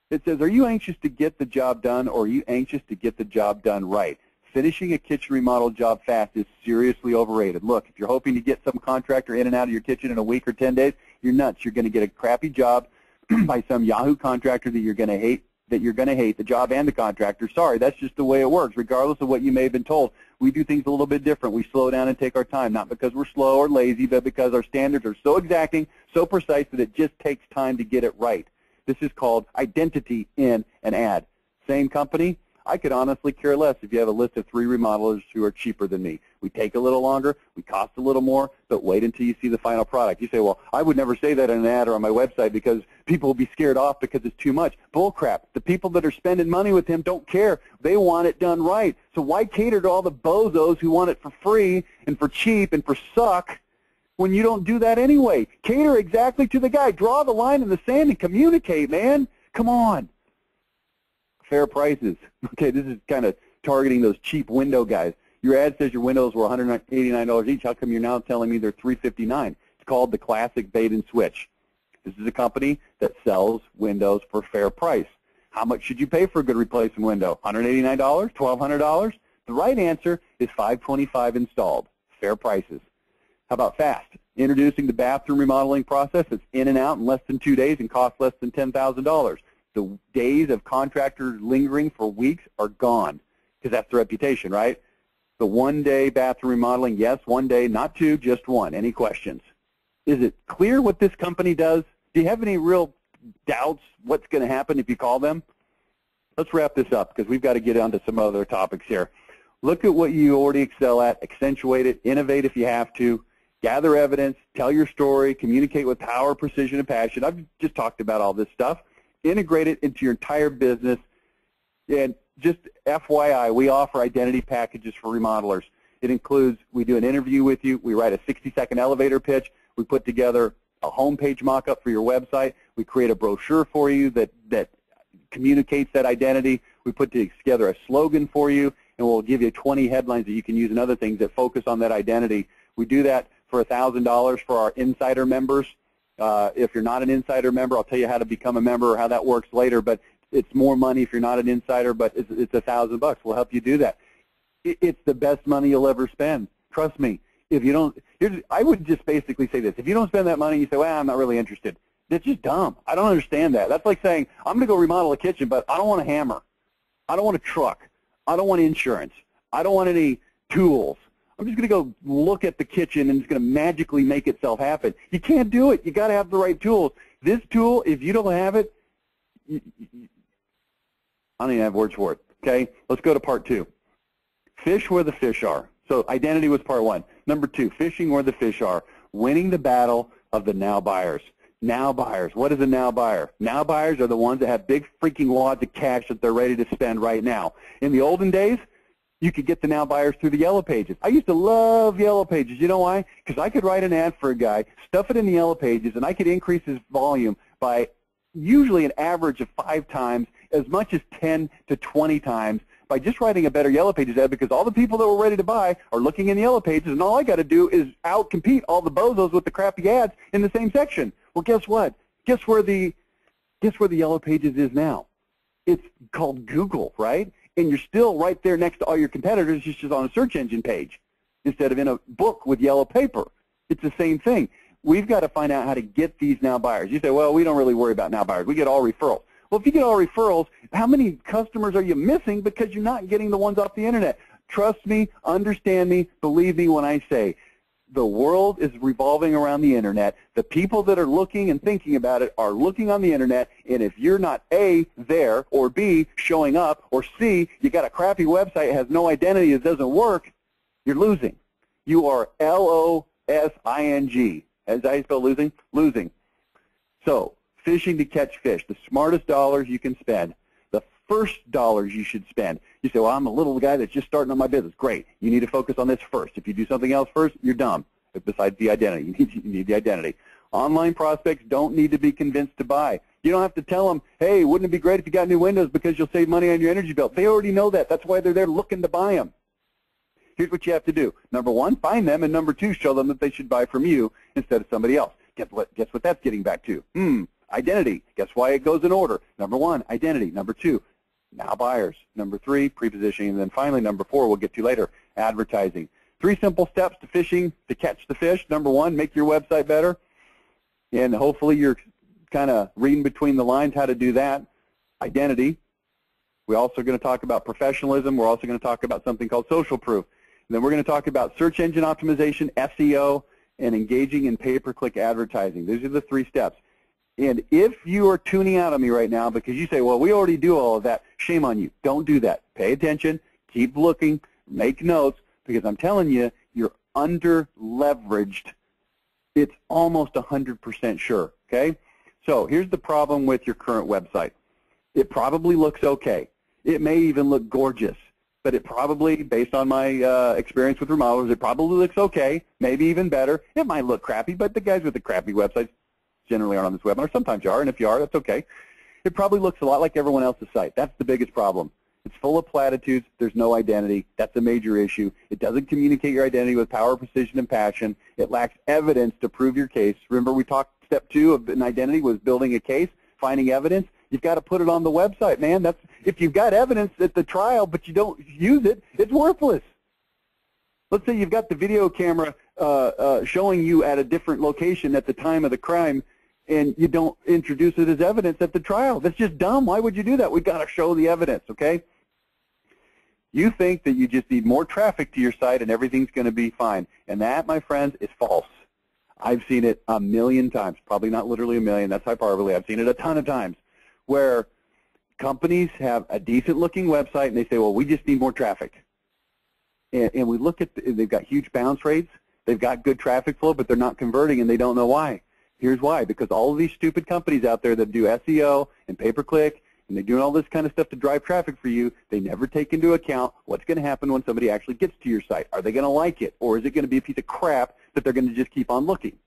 It says, are you anxious to get the job done, or are you anxious to get the job done right? Finishing a kitchen remodel job fast is seriously overrated. Look, if you're hoping to get some contractor in and out of your kitchen in a week or 10 days, you're nuts. You're going to get a crappy job by some Yahoo contractor that you're going to hate, the job and the contractor. Sorry, that's just the way it works, regardless of what you may have been told. We do things a little bit different. We slow down and take our time, not because we're slow or lazy, but because our standards are so exacting, so precise that it just takes time to get it right. This is called identity in an ad. Same company, I could honestly care less if you have a list of 3 remodelers who are cheaper than me. We take a little longer, we cost a little more, but wait until you see the final product. You say, well, I would never say that in an ad or on my website because people will be scared off because it's too much. Bull crap. The people that are spending money with him don't care. They want it done right. So why cater to all the bozos who want it for free and for cheap and for suck when you don't do that anyway? Cater exactly to the guy. Draw the line in the sand and communicate, man. Come on. Fair prices. Okay, this is kind of targeting those cheap window guys. Your ad says your windows were $189 each. How come you're now telling me they're $359? It's called the classic bait and switch. This is a company that sells windows for fair price. How much should you pay for a good replacement window? $189? $1,200? The right answer is $525 installed. Fair prices. How about fast? Introducing the bathroom remodeling process. It's in and out in less than 2 days and costs less than $10,000. The days of contractors lingering for weeks are gone because that's the reputation, right? The 1-day bathroom remodeling, yes, 1 day, not 2, just 1. Any questions? Is it clear what this company does? Do you have any real doubts what's going to happen if you call them? Let's wrap this up because we've got to get on to some other topics here. Look at what you already excel at, accentuate it, innovate if you have to, gather evidence, tell your story, communicate with power, precision, and passion. I've just talked about all this stuff. Integrate it into your entire business. And just FYI, we offer identity packages for remodelers. It includes, we do an interview with you, we write a 60-second elevator pitch, we put together a homepage mock-up for your website, we create a brochure for you that communicates that identity, we put together a slogan for you, and we'll give you 20 headlines that you can use and other things that focus on that identity. We do that for $1,000 for our insider members. If you're not an insider member, I'll tell you how to become a member or how that works later, but it's more money if you're not an insider, but it's $1,000. We'll help you do that. It's the best money you'll ever spend. Trust me. If you don't, I would just basically say this. If you don't spend that money, you say, well, I'm not really interested. That's just dumb. I don't understand that. That's like saying, I'm going to go remodel a kitchen, but I don't want a hammer. I don't want a truck. I don't want insurance. I don't want any tools. I'm just going to go look at the kitchen and it's going to magically make itself happen. You can't do it. You got to have the right tools. This tool, if you don't have it, I don't even have words for it. Okay, let's go to part 2. Fish where the fish are. So identity was part 1. Number 2, fishing where the fish are. Winning the battle of the now buyers. Now buyers. What is a now buyer? Now buyers are the ones that have big freaking wads of cash that they're ready to spend right now. In the olden days, you could get the now buyers through the Yellow Pages. I used to love Yellow Pages. You know why? Because I could write an ad for a guy, stuff it in the Yellow Pages, and I could increase his volume by usually an average of 5 times, as much as 10 to 20 times, by just writing a better Yellow Pages ad, because all the people that were ready to buy are looking in the Yellow Pages, and all I got to do is out-compete all the bozos with the crappy ads in the same section. Well, guess what? Guess where the Yellow Pages is now? It's called Google, right? And you're still right there next to all your competitors, just on a search engine page instead of in a book with yellow paper. It's the same thing. We've got to find out how to get these now buyers. You say, well, we don't really worry about now buyers. We get all referrals. Well, if you get all referrals, how many customers are you missing because you're not getting the ones off the internet? Trust me, understand me, believe me when I say the world is revolving around the internet. The people that are looking and thinking about it are looking on the internet, and if you're not A, there, or B, showing up, or C, you got a crappy website that has no identity, it doesn't work, you're losing. You are L-O-S-I-N-G. As I spell losing? Losing. So, fishing to catch fish, the smartest dollars you can spend, the first dollars you should spend. You say, well, I'm a little guy that's just starting on my business. Great. You need to focus on this first. If you do something else first, you're dumb. Besides the identity, you need the identity. Online prospects don't need to be convinced to buy. You don't have to tell them, hey, wouldn't it be great if you got new windows because you'll save money on your energy bill. They already know that. That's why they're there looking to buy them. Here's what you have to do. Number 1, find them, and number 2, show them that they should buy from you instead of somebody else. Guess what that's getting back to? Identity. Guess why it goes in order? Number 1, identity. Number 2, now buyers. Number 3, prepositioning. And then finally, number 4, we'll get to later, advertising. 3 simple steps to fishing to catch the fish. Number 1, make your website better. And hopefully you're kind of reading between the lines how to do that. Identity. We're also going to talk about professionalism. We're also going to talk about something called social proof. And then we're going to talk about search engine optimization, SEO, and engaging in pay-per-click advertising. These are the 3 steps. And if you are tuning out on me right now because you say, well, we already do all of that, shame on you. Don't do that. Pay attention. Keep looking. Make notes, because I'm telling you, you're under-leveraged. It's almost 100% sure, okay? So here's the problem with your current website. It probably looks okay. It may even look gorgeous, but it probably, based on my experience with remodelers, it probably looks okay, maybe even better. It might look crappy, but the guys with the crappy websites generally aren't on this webinar. Sometimes you are, and if you are, that's okay. It probably looks a lot like everyone else's site. That's the biggest problem. It's full of platitudes. There's no identity. That's a major issue. It doesn't communicate your identity with power, precision, and passion. It lacks evidence to prove your case. Remember we talked step 2 of an identity was building a case, finding evidence. You've got to put it on the website, man. That's, if you've got evidence at the trial but you don't use it, it's worthless. Let's say you've got the video camera showing you at a different location at the time of the crime, and you don't introduce it as evidence at the trial. That's just dumb. Why would you do that? We've got to show the evidence, okay? You think that you just need more traffic to your site and everything's going to be fine. And that, my friends, is false. I've seen it a million times, probably not literally a million, that's hyperbole. I've seen it a ton of times where companies have a decent-looking website and they say, well, we just need more traffic. And we look at, they've got huge bounce rates, they've got good traffic flow, but they're not converting and they don't know why. Here's why, because all of these stupid companies out there that do SEO and pay-per-click, and they're doing all this kind of stuff to drive traffic for you, they never take into account what's going to happen when somebody actually gets to your site. Are they going to like it, or is it going to be a piece of crap that they're going to just keep on looking?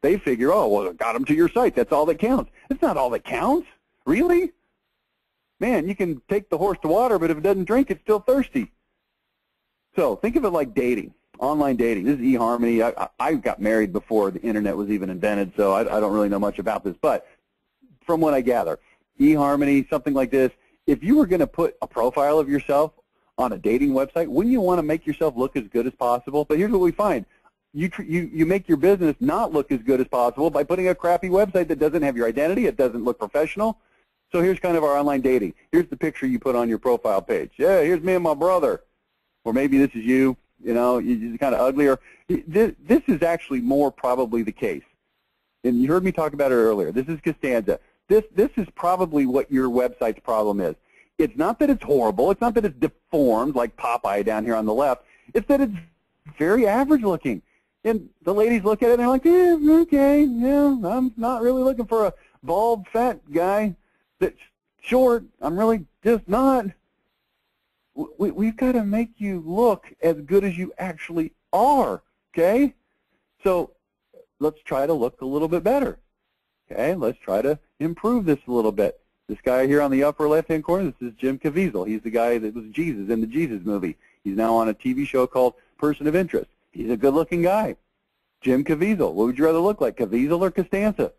They figure, oh, well, got them to your site, that's all that counts. It's not all that counts. Really? Man, you can take the horse to water, but if it doesn't drink, it's still thirsty. So think of it like dating, online dating. This is eHarmony. I got married before the internet was even invented, so I don't really know much about this. But from what I gather, eHarmony, something like this, if you were going to put a profile of yourself on a dating website, wouldn't you want to make yourself look as good as possible? But here's what we find. You make your business not look as good as possible by putting a crappy website that doesn't have your identity, it doesn't look professional. So here's kind of our online dating. Here's the picture you put on your profile page. Yeah, here's me and my brother. Or maybe this is you, you know, you're kind of uglier. This is actually more probably the case. And you heard me talk about it earlier. This is Costanza. This is probably what your website's problem is. It's not that it's horrible. It's not that it's deformed like Popeye down here on the left. It's that it's very average looking. And the ladies look at it and they're like, yeah, okay, yeah, I'm not really looking for a bald, fat guy that's short. I'm really just not. We've got to make you look as good as you actually are, okay? So let's try to look a little bit better, okay? Let's try to improve this a little bit. This guy here on the upper left-hand corner, this is Jim Caviezel. He's the guy that was Jesus in the Jesus movie. He's now on a TV show called Person of Interest. He's a good-looking guy. Jim Caviezel. What would you rather look like, Caviezel or Costanza?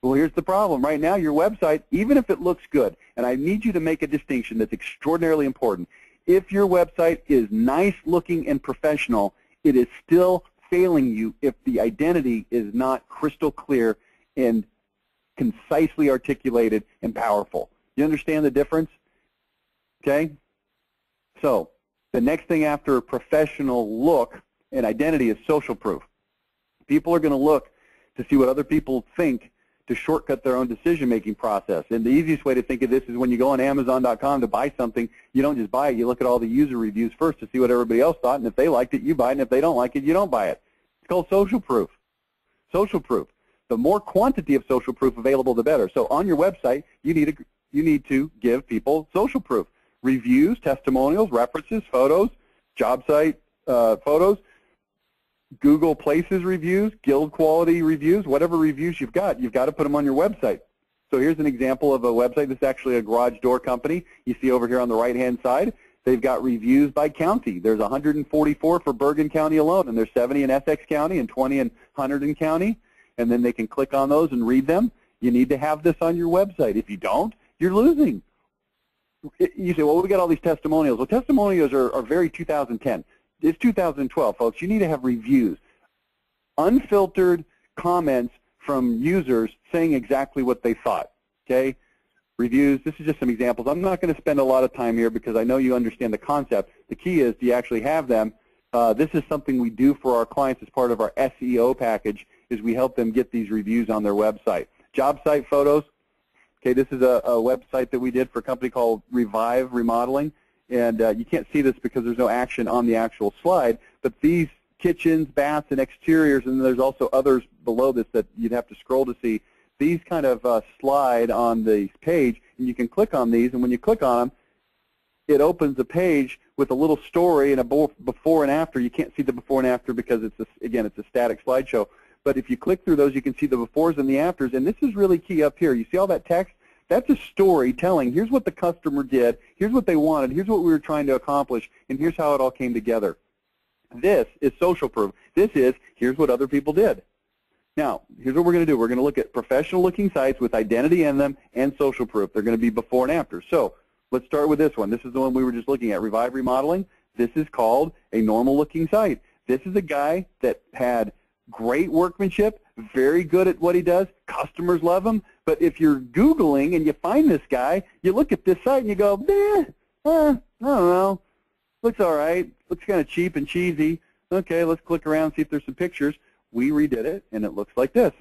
Well, here's the problem. Right now, your website, even if it looks good, and I need you to make a distinction that's extraordinarily important, if your website is nice looking and professional, it is still failing you if the identity is not crystal clear and concisely articulated and powerful. You understand the difference? Okay? So the next thing after professional look and identity is social proof. People are going to look to see what other people think to shortcut their own decision-making process. And the easiest way to think of this is when you go on Amazon.com to buy something, you don't just buy it, you look at all the user reviews first to see what everybody else thought, and if they liked it, you buy it, and if they don't like it, you don't buy it. It's called social proof. Social proof. The more quantity of social proof available, the better. So on your website, you need to give people social proof. Reviews, testimonials, references, photos, job site photos, Google Places reviews, Guild Quality reviews, whatever reviews you've got to put them on your website. So here's an example of a website. This is actually a garage door company. You see over here on the right-hand side, they've got reviews by county. There's 144 for Bergen County alone, and there's 70 in Essex County and 20 in Hunterdon County, and then they can click on those and read them. You need to have this on your website. If you don't, you're losing. You say, well, we got all these testimonials. Well, testimonials are very 2010. It's 2012, folks. You need to have reviews, unfiltered comments from users saying exactly what they thought, okay? Reviews, this is just some examples. I'm not going to spend a lot of time here because I know you understand the concept. The key is, do you actually have them? This is something we do for our clients as part of our SEO package, is we help them get these reviews on their website. Job site photos, okay, this is a website that we did for a company called Revive Remodeling. And you can't see this because there's no action on the actual slide, but these kitchens, baths, and exteriors, and there's also others below this that you'd have to scroll to see, these kind of slide on the page, and you can click on these, and when you click on them, it opens a page with a little story and a before and after. You can't see the before and after because, again, it's a static slideshow. But if you click through those, you can see the befores and the afters, and this is really key up here. You see all that text? That's a story telling, here's what the customer did, here's what they wanted, here's what we were trying to accomplish, and here's how it all came together. This is social proof. This is, here's what other people did. Now, here's what we're going to do. We're going to look at professional-looking sites with identity in them and social proof. They're going to be before and after. So let's start with this one. This is the one we were just looking at, Revive Remodeling. This is called a normal-looking site. This is a guy that had great workmanship, very good at what he does. Customers love him. But if you're Googling and you find this guy, you look at this site and you go, I don't know. Looks all right. Looks kind of cheap and cheesy. Okay, let's click around and see if there's some pictures. we redid it, and it looks like this.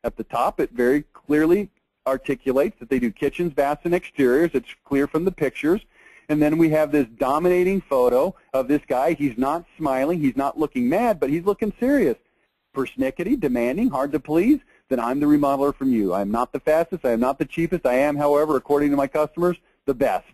At the top, it very clearly articulates that they do kitchens, baths, and exteriors. It's clear from the pictures. And then we have this dominating photo of this guy. He's not smiling. He's not looking mad, but he's looking serious. Persnickety, demanding, hard to please, then I'm the remodeler from you. I'm not the fastest. I am not the cheapest. I am, however, according to my customers, the best.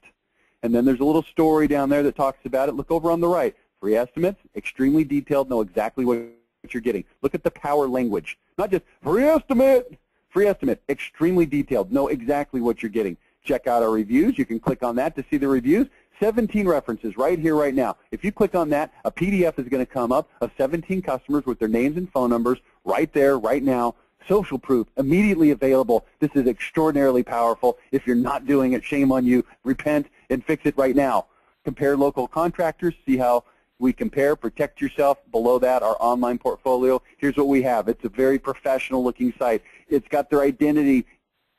And then there's a little story down there that talks about it. Look over on the right. Free estimates, extremely detailed, know exactly what you're getting. Look at the power language. Not just free estimate, extremely detailed, know exactly what you're getting. Check out our reviews. You can click on that to see the reviews. 17 references right here, right now. If you click on that, a PDF is going to come up of 17 customers with their names and phone numbers right there, right now. Social proof, immediately available. This is extraordinarily powerful. If you're not doing it, shame on you. Repent and fix it right now. Compare local contractors. See how we compare. Protect yourself. Below that, our online portfolio. Here's what we have. It's a very professional-looking site. It's got their identity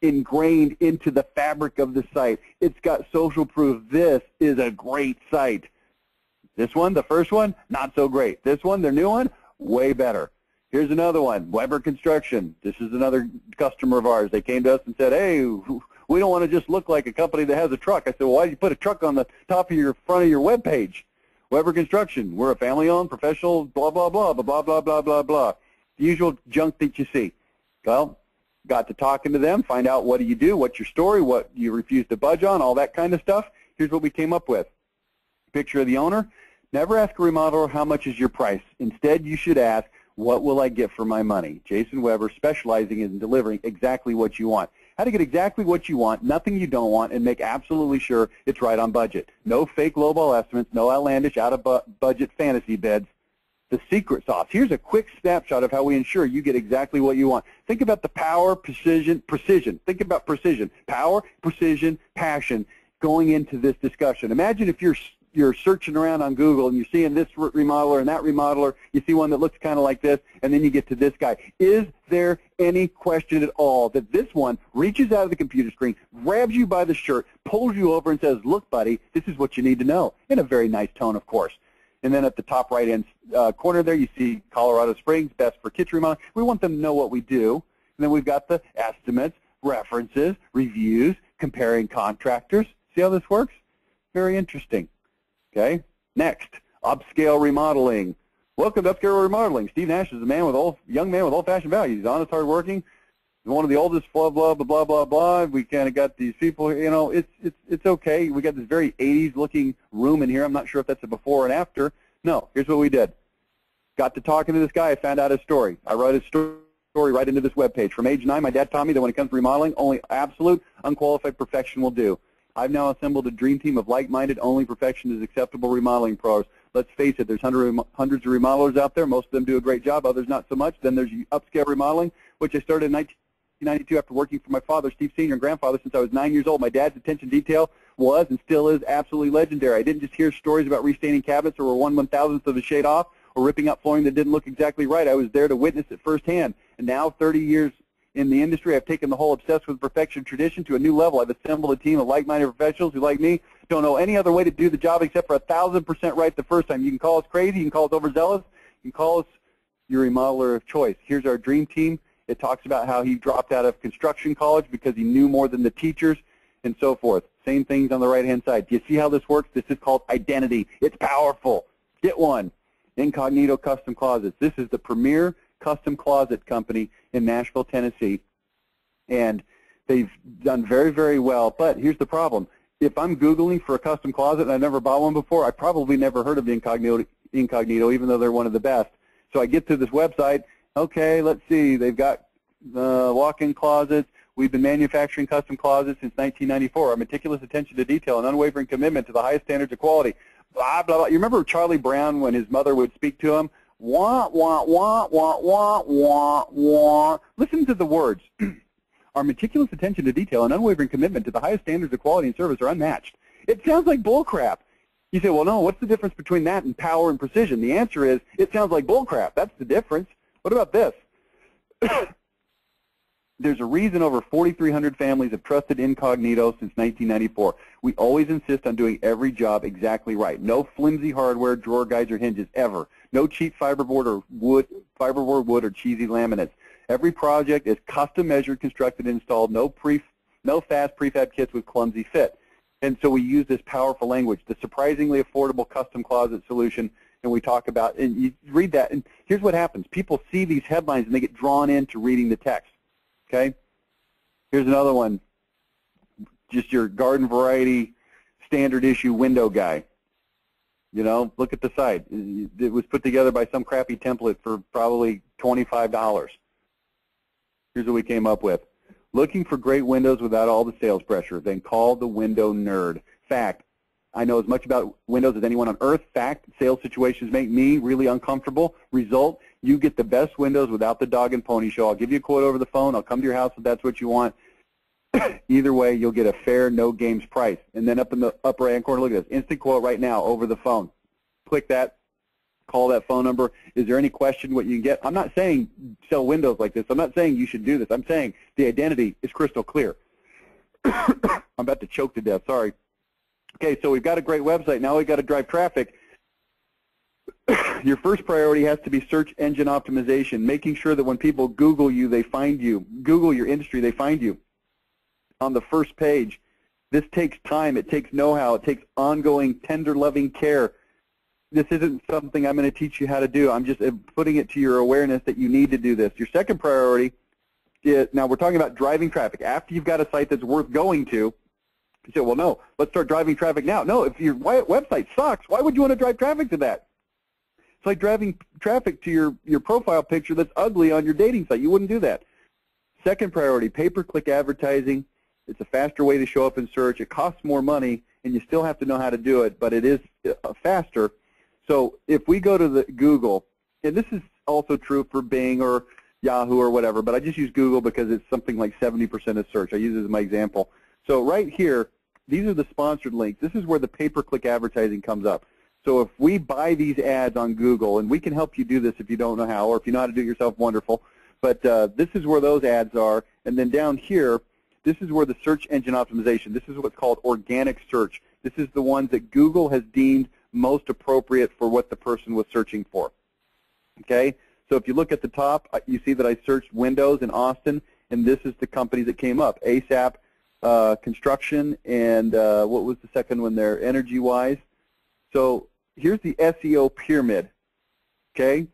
ingrained into the fabric of the site. It's got social proof. This is a great site. This one, the first one, not so great. This one, their new one, way better. Here's another one, Weber Construction. This is another customer of ours. They came to us and said, hey, we don't want to just look like a company that has a truck. I said, well, why did you put a truck on the top of your front of your web page? Weber Construction, we're a family-owned, professional, blah, blah, blah, blah, blah, blah, blah, blah, blah. The usual junk that you see. Well, got to talking to them, find out what do you do, what's your story, what you refuse to budge on, all that kind of stuff. Here's what we came up with. Picture of the owner. Never ask a remodeler how much is your price. Instead, you should ask, what will I get for my money? Jason Weber, specializing in delivering exactly what you want. How to get exactly what you want, nothing you don't want, and make absolutely sure it's right on budget. No fake lowball estimates, no outlandish out-of-budget fantasy bids. The secret sauce. Here's a quick snapshot of how we ensure you get exactly what you want. Think about the power, precision. Think about precision. Power, precision, passion going into this discussion. Imagine if you're searching around on Google and you're seeing this remodeler and that remodeler, you see one that looks kind of like this, and then you get to this guy. Is there any question at all that this one reaches out of the computer screen, grabs you by the shirt, pulls you over and says, look, buddy, this is what you need to know, in a very nice tone, of course. And then at the top right-hand corner there, you see Colorado Springs, best for kitchen remodeling. We want them to know what we do. And then we've got the estimates, references, reviews, comparing contractors. See how this works? Very interesting. Okay. Next, upscale remodeling. Welcome to Upscale Remodeling. Steve Nash is a young man with old-fashioned values. He's honest, hardworking. He's one of the oldest. Blah blah blah blah blah blah. We kind of got these people. You know, it's okay. We got this very 80s-looking room in here. I'm not sure if that's a before and after. No. Here's what we did. Got to talking to this guy. I found out his story. I wrote his story right into this webpage. From age 9, my dad taught me that when it comes to remodeling, only absolute, unqualified perfection will do. I've now assembled a dream team of like-minded, only perfection is acceptable remodeling pros. Let's face it, there's hundreds of remodelers out there. Most of them do a great job, others not so much. Then there's upscale remodeling, which I started in 1992 after working for my father, Steve Sr., and grandfather since I was 9 years old. My dad's attention to detail was and still is absolutely legendary. I didn't just hear stories about restaining cabinets or were 1/1000th of a shade off or ripping up flooring that didn't look exactly right. I was there to witness it firsthand. And now, 30 years in the industry, I've taken the whole obsessed with perfection tradition to a new level. I've assembled a team of like-minded professionals who, like me, don't know any other way to do the job except for 1,000% right the first time. You can call us crazy, you can call us overzealous, you can call us your remodeler of choice. Here's our dream team. It talks about how he dropped out of construction college because he knew more than the teachers and so forth. Same things on the right-hand side. Do you see how this works? This is called identity. It's powerful. Get one. Incognito Custom Closets. This is the premier custom closet company in Nashville, Tennessee, and they've done very, very well. But here's the problem. If I'm Googling for a custom closet and I've never bought one before, I probably never heard of Incognito, even though they're one of the best. So I get to this website. Okay, let's see. They've got walk-in closets. We've been manufacturing custom closets since 1994. Our meticulous attention to detail and unwavering commitment to the highest standards of quality. Blah, blah, blah. You remember Charlie Brown when his mother would speak to him? Wah, wah, wah, wah, wah, wah, wah. Listen to the words. Our meticulous attention to detail and unwavering commitment to the highest standards of quality and service are unmatched. It sounds like bullcrap. You say, well, no, what's the difference between that and power and precision? The answer is, it sounds like bullcrap. That's the difference. What about this? There's a reason over 4,300 families have trusted Incognito since 1994. We always insist on doing every job exactly right. No flimsy hardware, drawer guides, or hinges ever. No cheap fiberboard wood or cheesy laminates. Every project is custom measured, constructed, and installed. No fast prefab kits with clumsy fit. And so we use this powerful language, the surprisingly affordable custom closet solution, and we talk about, and you read that, and here's what happens. People see these headlines and they get drawn into reading the text, okay? Here's another one, just your garden variety standard issue window guy. You know, look at the site. It was put together by some crappy template for probably $25. Here's what we came up with. Looking for great windows without all the sales pressure, then call the window nerd. Fact, I know as much about windows as anyone on earth. Fact, sales situations make me really uncomfortable. Result, you get the best windows without the dog and pony show. I'll give you a quote over the phone. I'll come to your house if that's what you want. Either way, you'll get a fair, no games price. And then up in the upper right-hand corner, look at this. Instant quote right now over the phone. Click that. Call that phone number. Is there any question what you can get? I'm not saying sell windows like this. I'm not saying you should do this. I'm saying the identity is crystal clear. I'm about to choke to death. Sorry. Okay, so we've got a great website. Now we've got to drive traffic. Your first priority has to be search engine optimization, making sure that when people Google you, they find you. Google your industry, they find you on the first page. This takes time. It takes know-how. It takes ongoing, tender, loving care. This isn't something I'm going to teach you how to do. I'm just putting it to your awareness that you need to do this. Your second priority is, now we're talking about driving traffic. After you've got a site that's worth going to, you say, well, no, let's start driving traffic now. No, if your website sucks, why would you want to drive traffic to that? It's like driving traffic to your profile picture that's ugly on your dating site. You wouldn't do that. Second priority, pay-per-click advertising. It's a faster way to show up in search. It costs more money, and you still have to know how to do it, but it is faster. So if we go to the Google, and this is also true for Bing or Yahoo or whatever, but I just use Google because it's something like 70% of search. I use it as my example. So right here, these are the sponsored links. This is where the pay-per-click advertising comes up. So if we buy these ads on Google, and we can help you do this if you don't know how, or if you know how to do it yourself, wonderful. But this is where those ads are. And then down here, this is where the search engine optimization, this is what's called organic search. This is the ones that Google has deemed most appropriate for what the person was searching for. Okay? So if you look at the top, you see that I searched Windows in Austin, and this is the company that came up, ASAP Construction, and what was the second one there, EnergyWise. So here's the SEO pyramid. Okay?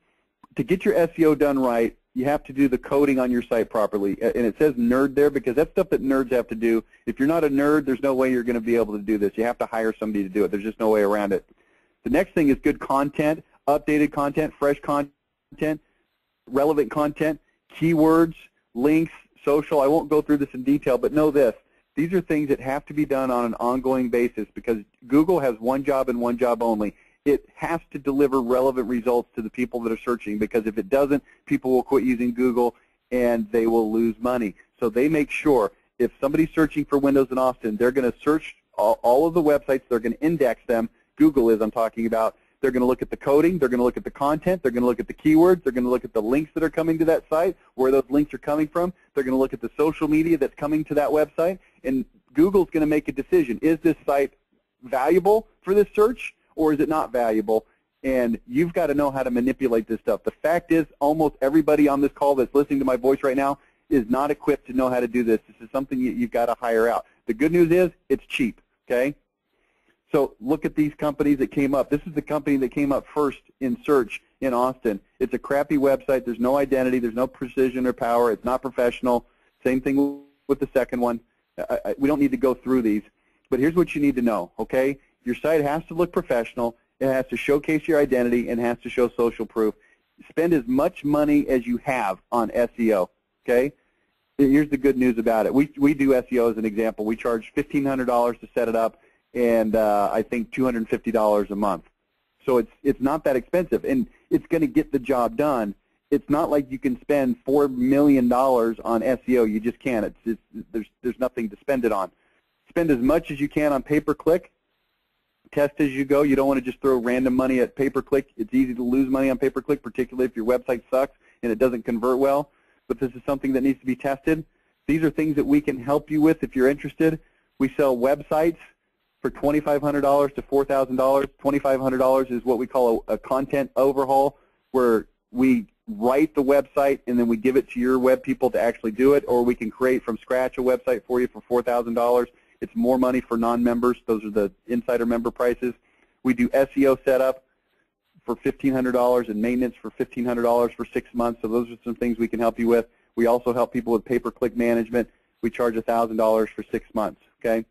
To get your SEO done right, you have to do the coding on your site properly. And it says nerd there because that's stuff that nerds have to do. If you're not a nerd, there's no way you're going to be able to do this. You have to hire somebody to do it. There's just no way around it. The next thing is good content, updated content, fresh content, relevant content, keywords, links, social. I won't go through this in detail, but know this. These are things that have to be done on an ongoing basis because Google has one job and one job only. It has to deliver relevant results to the people that are searching because if it doesn't, people will quit using Google and they will lose money. So they make sure if somebody's searching for Windows in Austin, they're going to search all of the websites, they're going to index them. Google is, I'm talking about. They're going to look at the coding, they're going to look at the content, they're going to look at the keywords, they're going to look at the links that are coming to that site, where those links are coming from, they're going to look at the social media that's coming to that website, and Google's going to make a decision. Is this site valuable for this search, or is it not valuable? And you've got to know how to manipulate this stuff. The fact is, almost everybody on this call that's listening to my voice right now is not equipped to know how to do this. This is something you've got to hire out. The good news is, it's cheap, okay? So look at these companies that came up. This is the company that came up first in search in Austin. It's a crappy website. There's no identity. There's no precision or power. It's not professional. Same thing with the second one. We don't need to go through these. But here's what you need to know, okay? Your site has to look professional. It has to showcase your identity and has to show social proof. Spend as much money as you have on SEO, okay? Here's the good news about it. We do SEO as an example. We charge $1,500 to set it up, and I think $250 a month. So it's not that expensive, and it's going to get the job done. It's not like you can spend $4 million on SEO. You just can't. There's nothing to spend it on. Spend as much as you can on pay-per-click. Test as you go. You don't want to just throw random money at pay-per-click. It's easy to lose money on pay-per-click, particularly if your website sucks and it doesn't convert well. But this is something that needs to be tested. These are things that we can help you with if you're interested. We sell websites for $2,500 to $4,000. $2,500 is what we call a content overhaul, where we write the website and then we give it to your web people to actually do it, or we can create from scratch a website for you for $4,000. It's more money for non-members. Those are the insider member prices. We do SEO setup for $1,500 and maintenance for $1,500 for 6 months. So those are some things we can help you with. We also help people with pay-per-click management. We charge $1,000 for 6 months, okay?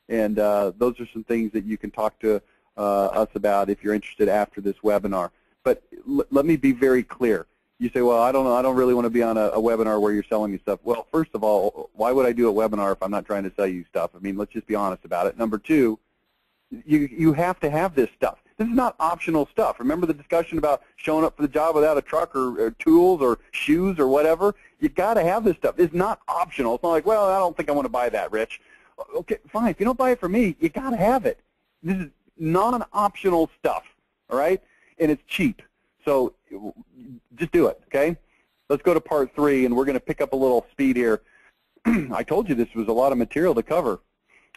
And those are some things that you can talk to us about if you're interested after this webinar. But let me be very clear. You say, well, I don't really want to be on a webinar where you're selling me stuff. Well, first of all, why would I do a webinar if I'm not trying to sell you stuff? I mean, let's just be honest about it. Number two, you have to have this stuff. This is not optional stuff. Remember the discussion about showing up for the job without a truck or tools or shoes or whatever? You got to have this stuff. It's not optional. It's not like, well, I don't think I want to buy that, Rich. Okay, fine. If you don't buy it from me, you got to have it. This is non-optional stuff, all right? And it's cheap. So just do it, okay? Let's go to part 3, and we're going to pick up a little speed here. I told you this was a lot of material to cover.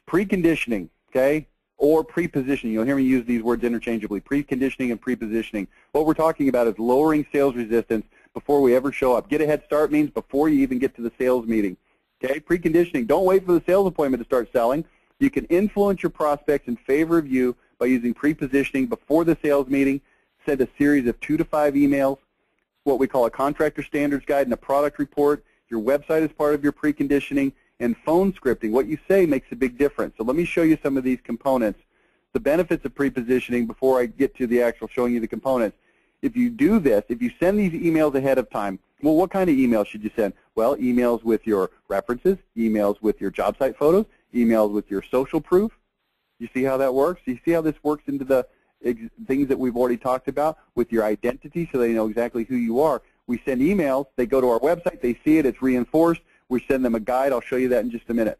Preconditioning, okay, or prepositioning. You'll hear me use these words interchangeably, preconditioning and prepositioning. What we're talking about is lowering sales resistance before we ever show up. Get a head start means before you even get to the sales meeting. Okay, preconditioning. Don't wait for the sales appointment to start selling. You can influence your prospects in favor of you by using prepositioning before the sales meeting. Send a series of 2 to 5 emails, what we call a contractor standards guide and a product report. Your website is part of your preconditioning, and phone scripting. What you say makes a big difference. So let me show you some of these components. The benefits of prepositioning before I get to the actual showing you the components. If you do this, if you send these emails ahead of time, well, what kind of emails should you send? Well, emails with your references, emails with your job site photos, emails with your social proof. You see how that works? You see how this works into the things that we've already talked about with your identity so they know exactly who you are. We send emails. They go to our website. They see it. It's reinforced. We send them a guide. I'll show you that in just a minute.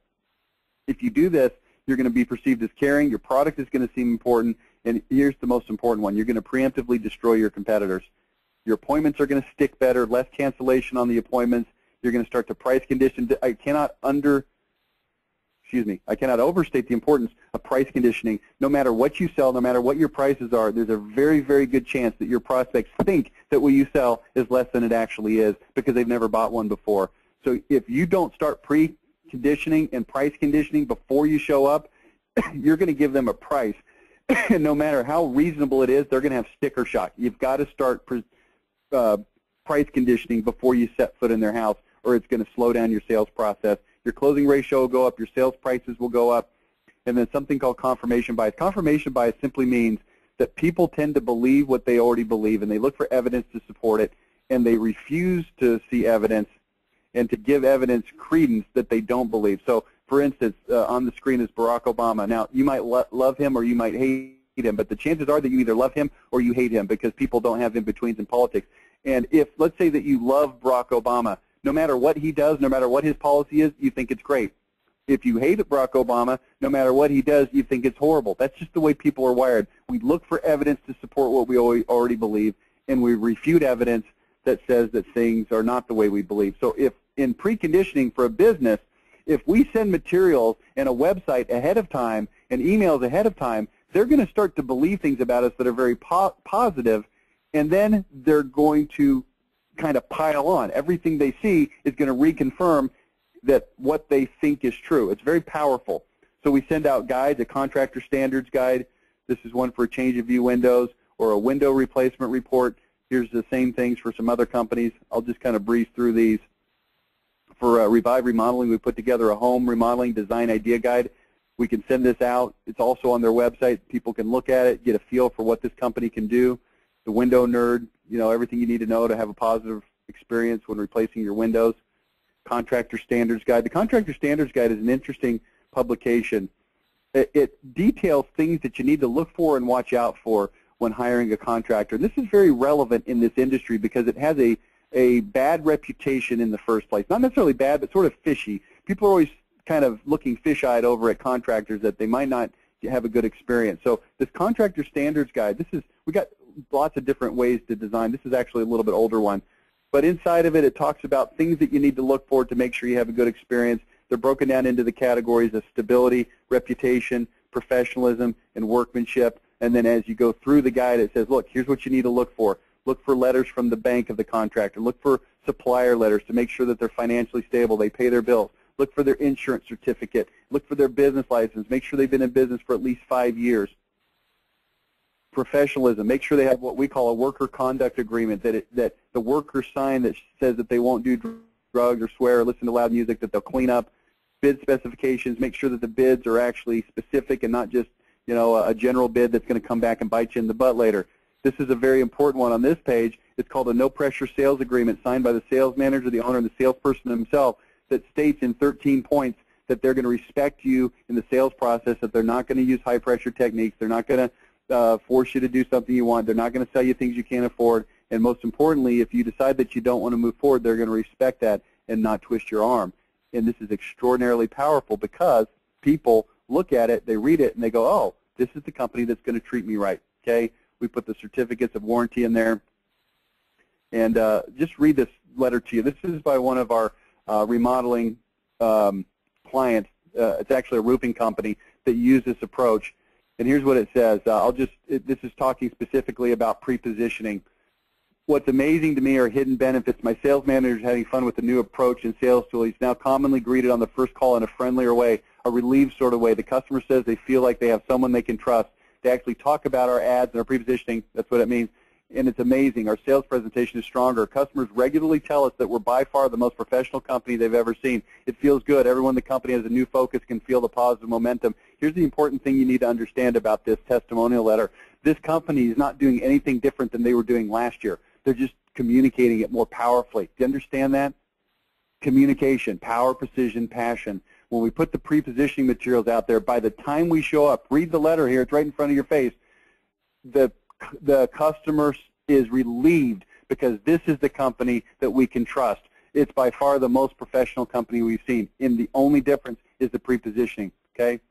If you do this, you're going to be perceived as caring. Your product is going to seem important. And here's the most important one. You're going to preemptively destroy your competitors. Your appointments are going to stick better, less cancellation on the appointments. You're going to start to price condition. I cannot overstate the importance of price conditioning. No matter what you sell, no matter what your prices are, there's a very, very good chance that your prospects think that what you sell is less than it actually is because they've never bought one before. So if you don't start preconditioning and price conditioning before you show up, you're going to give them a price. And no matter how reasonable it is, they're going to have sticker shock. You've got to start price conditioning before you set foot in their house, or it's going to slow down your sales process. Your closing ratio will go up, your sales prices will go up, and then something called confirmation bias. Confirmation bias simply means that people tend to believe what they already believe, and they look for evidence to support it, and they refuse to see evidence and to give evidence credence that they don't believe. So, for instance, on the screen is Barack Obama. Now, you might love him or you might hate him, but the chances are that you either love him or you hate him because people don't have in-betweens in politics. And if, let's say that you love Barack Obama, no matter what he does, no matter what his policy is, you think it's great. If you hate Barack Obama, no matter what he does, you think it's horrible. That's just the way people are wired. We look for evidence to support what we already believe, and we refute evidence that says that things are not the way we believe. So if in preconditioning for a business, if we send materials and a website ahead of time and emails ahead of time, they're going to start to believe things about us that are very positive, and then they're going to kind of pile on. Everything they see is going to reconfirm that what they think is true. It's very powerful. So we send out guides, a Contractor Standards guide. This is one for a change of view windows or a window replacement report. Here's the same things for some other companies. I'll just kind of breeze through these. For Revive Remodeling, we put together a home remodeling design idea guide. We can send this out. It's also on their website. People can look at it, get a feel for what this company can do. The Window Nerd, you know, everything you need to know to have a positive experience when replacing your windows. Contractor Standards Guide. The Contractor Standards Guide is an interesting publication. It details things that you need to look for and watch out for when hiring a contractor. And this is very relevant in this industry because it has a bad reputation in the first place. Not necessarily bad, but sort of fishy. People are always kind of looking fish-eyed over at contractors that they might not have a good experience. So this Contractor Standards Guide, we got lots of different ways to design. This is actually a little bit older one. But inside of it, it talks about things that you need to look for to make sure you have a good experience. They're broken down into the categories of stability, reputation, professionalism, and workmanship. And then as you go through the guide, it says, look, here's what you need to look for. Look for letters from the bank of the contractor. Look for supplier letters to make sure that they're financially stable, they pay their bills. Look for their insurance certificate. Look for their business license. Make sure they've been in business for at least 5 years. Professionalism. Make sure they have what we call a worker conduct agreement, that the workers sign that says that they won't do drugs or swear or listen to loud music, that they'll clean up. Bid specifications. Make sure that the bids are actually specific and not just, you know, a general bid that's going to come back and bite you in the butt later. This is a very important one on this page. It's called a no-pressure sales agreement signed by the sales manager, the owner, and the salesperson himself that states in 13 points that they're going to respect you in the sales process, that they're not going to use high-pressure techniques, they're not going to force you to do something you want, they're not going to sell you things you can't afford, and most importantly, if you decide that you don't want to move forward, they're going to respect that and not twist your arm. And this is extraordinarily powerful because people look at it, they read it, and they go, oh, this is the company that's going to treat me right, okay? We put the certificates of warranty in there. And just read this letter to you. This is by one of our remodeling clients. It's actually a roofing company that used this approach. And here's what it says. This is talking specifically about pre-positioning. What's amazing to me are hidden benefits. My sales manager is having fun with the new approach in sales tool. He's now commonly greeted on the first call in a friendlier way, a relieved sort of way. The customer says they feel like they have someone they can trust. They actually talk about our ads and our pre-positioning. That's what it means. And it's amazing. Our sales presentation is stronger. Customers regularly tell us that we're by far the most professional company they've ever seen. It feels good. Everyone in the company has a new focus, can feel the positive momentum. Here's the important thing you need to understand about this testimonial letter. This company is not doing anything different than they were doing last year. They're just communicating it more powerfully. Do you understand that? Communication, power, precision, passion. When we put the pre-positioning materials out there, by the time we show up, read the letter here, it's right in front of your face, the customer is relieved because this is the company that we can trust. It's by far the most professional company we've seen, and the only difference is the pre-positioning, okay?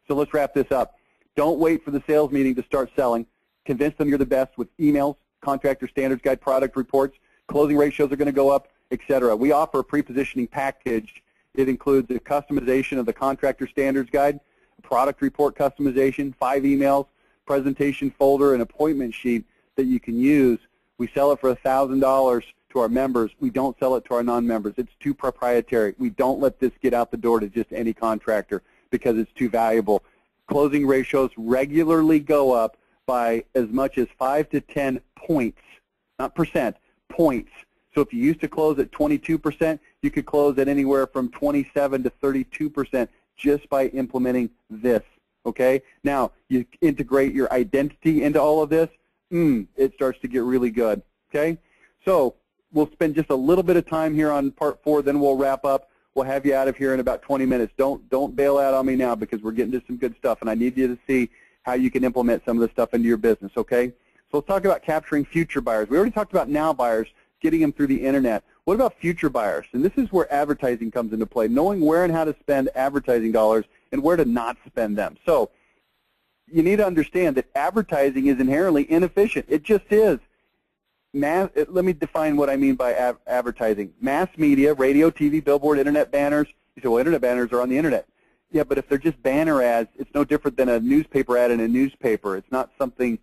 So let's wrap this up. Don't wait for the sales meeting to start selling. Convince them you're the best with emails, Contractor Standards Guide product reports, closing ratios are going to go up, etc. We offer a pre-positioning package. It includes a customization of the Contractor Standards Guide, a product report customization, 5 emails, presentation folder, and appointment sheet that you can use. We sell it for $1,000 to our members. We don't sell it to our non-members. It's too proprietary. We don't let this get out the door to just any contractor because it's too valuable. Closing ratios regularly go up by as much as 5 to 10 points, not percent, points. So if you used to close at 22%, you could close at anywhere from 27 to 32% just by implementing this, okay? Now, you integrate your identity into all of this, it starts to get really good, okay? So we'll spend just a little bit of time here on part 4, then we'll wrap up. We'll have you out of here in about 20 minutes. Don't bail out on me now because we're getting to some good stuff, and I need you to see how you can implement some of this stuff into your business, okay? So let's talk about capturing future buyers. We already talked about now buyers, getting them through the internet. What about future buyers? And this is where advertising comes into play, knowing where and how to spend advertising dollars and where to not spend them. So you need to understand that advertising is inherently inefficient. It just is. Let me define what I mean by advertising. Mass media, radio, TV, billboard, internet banners. You say, well, internet banners are on the internet. Yeah, but if they're just banner ads, it's no different than a newspaper ad in a newspaper. It's not something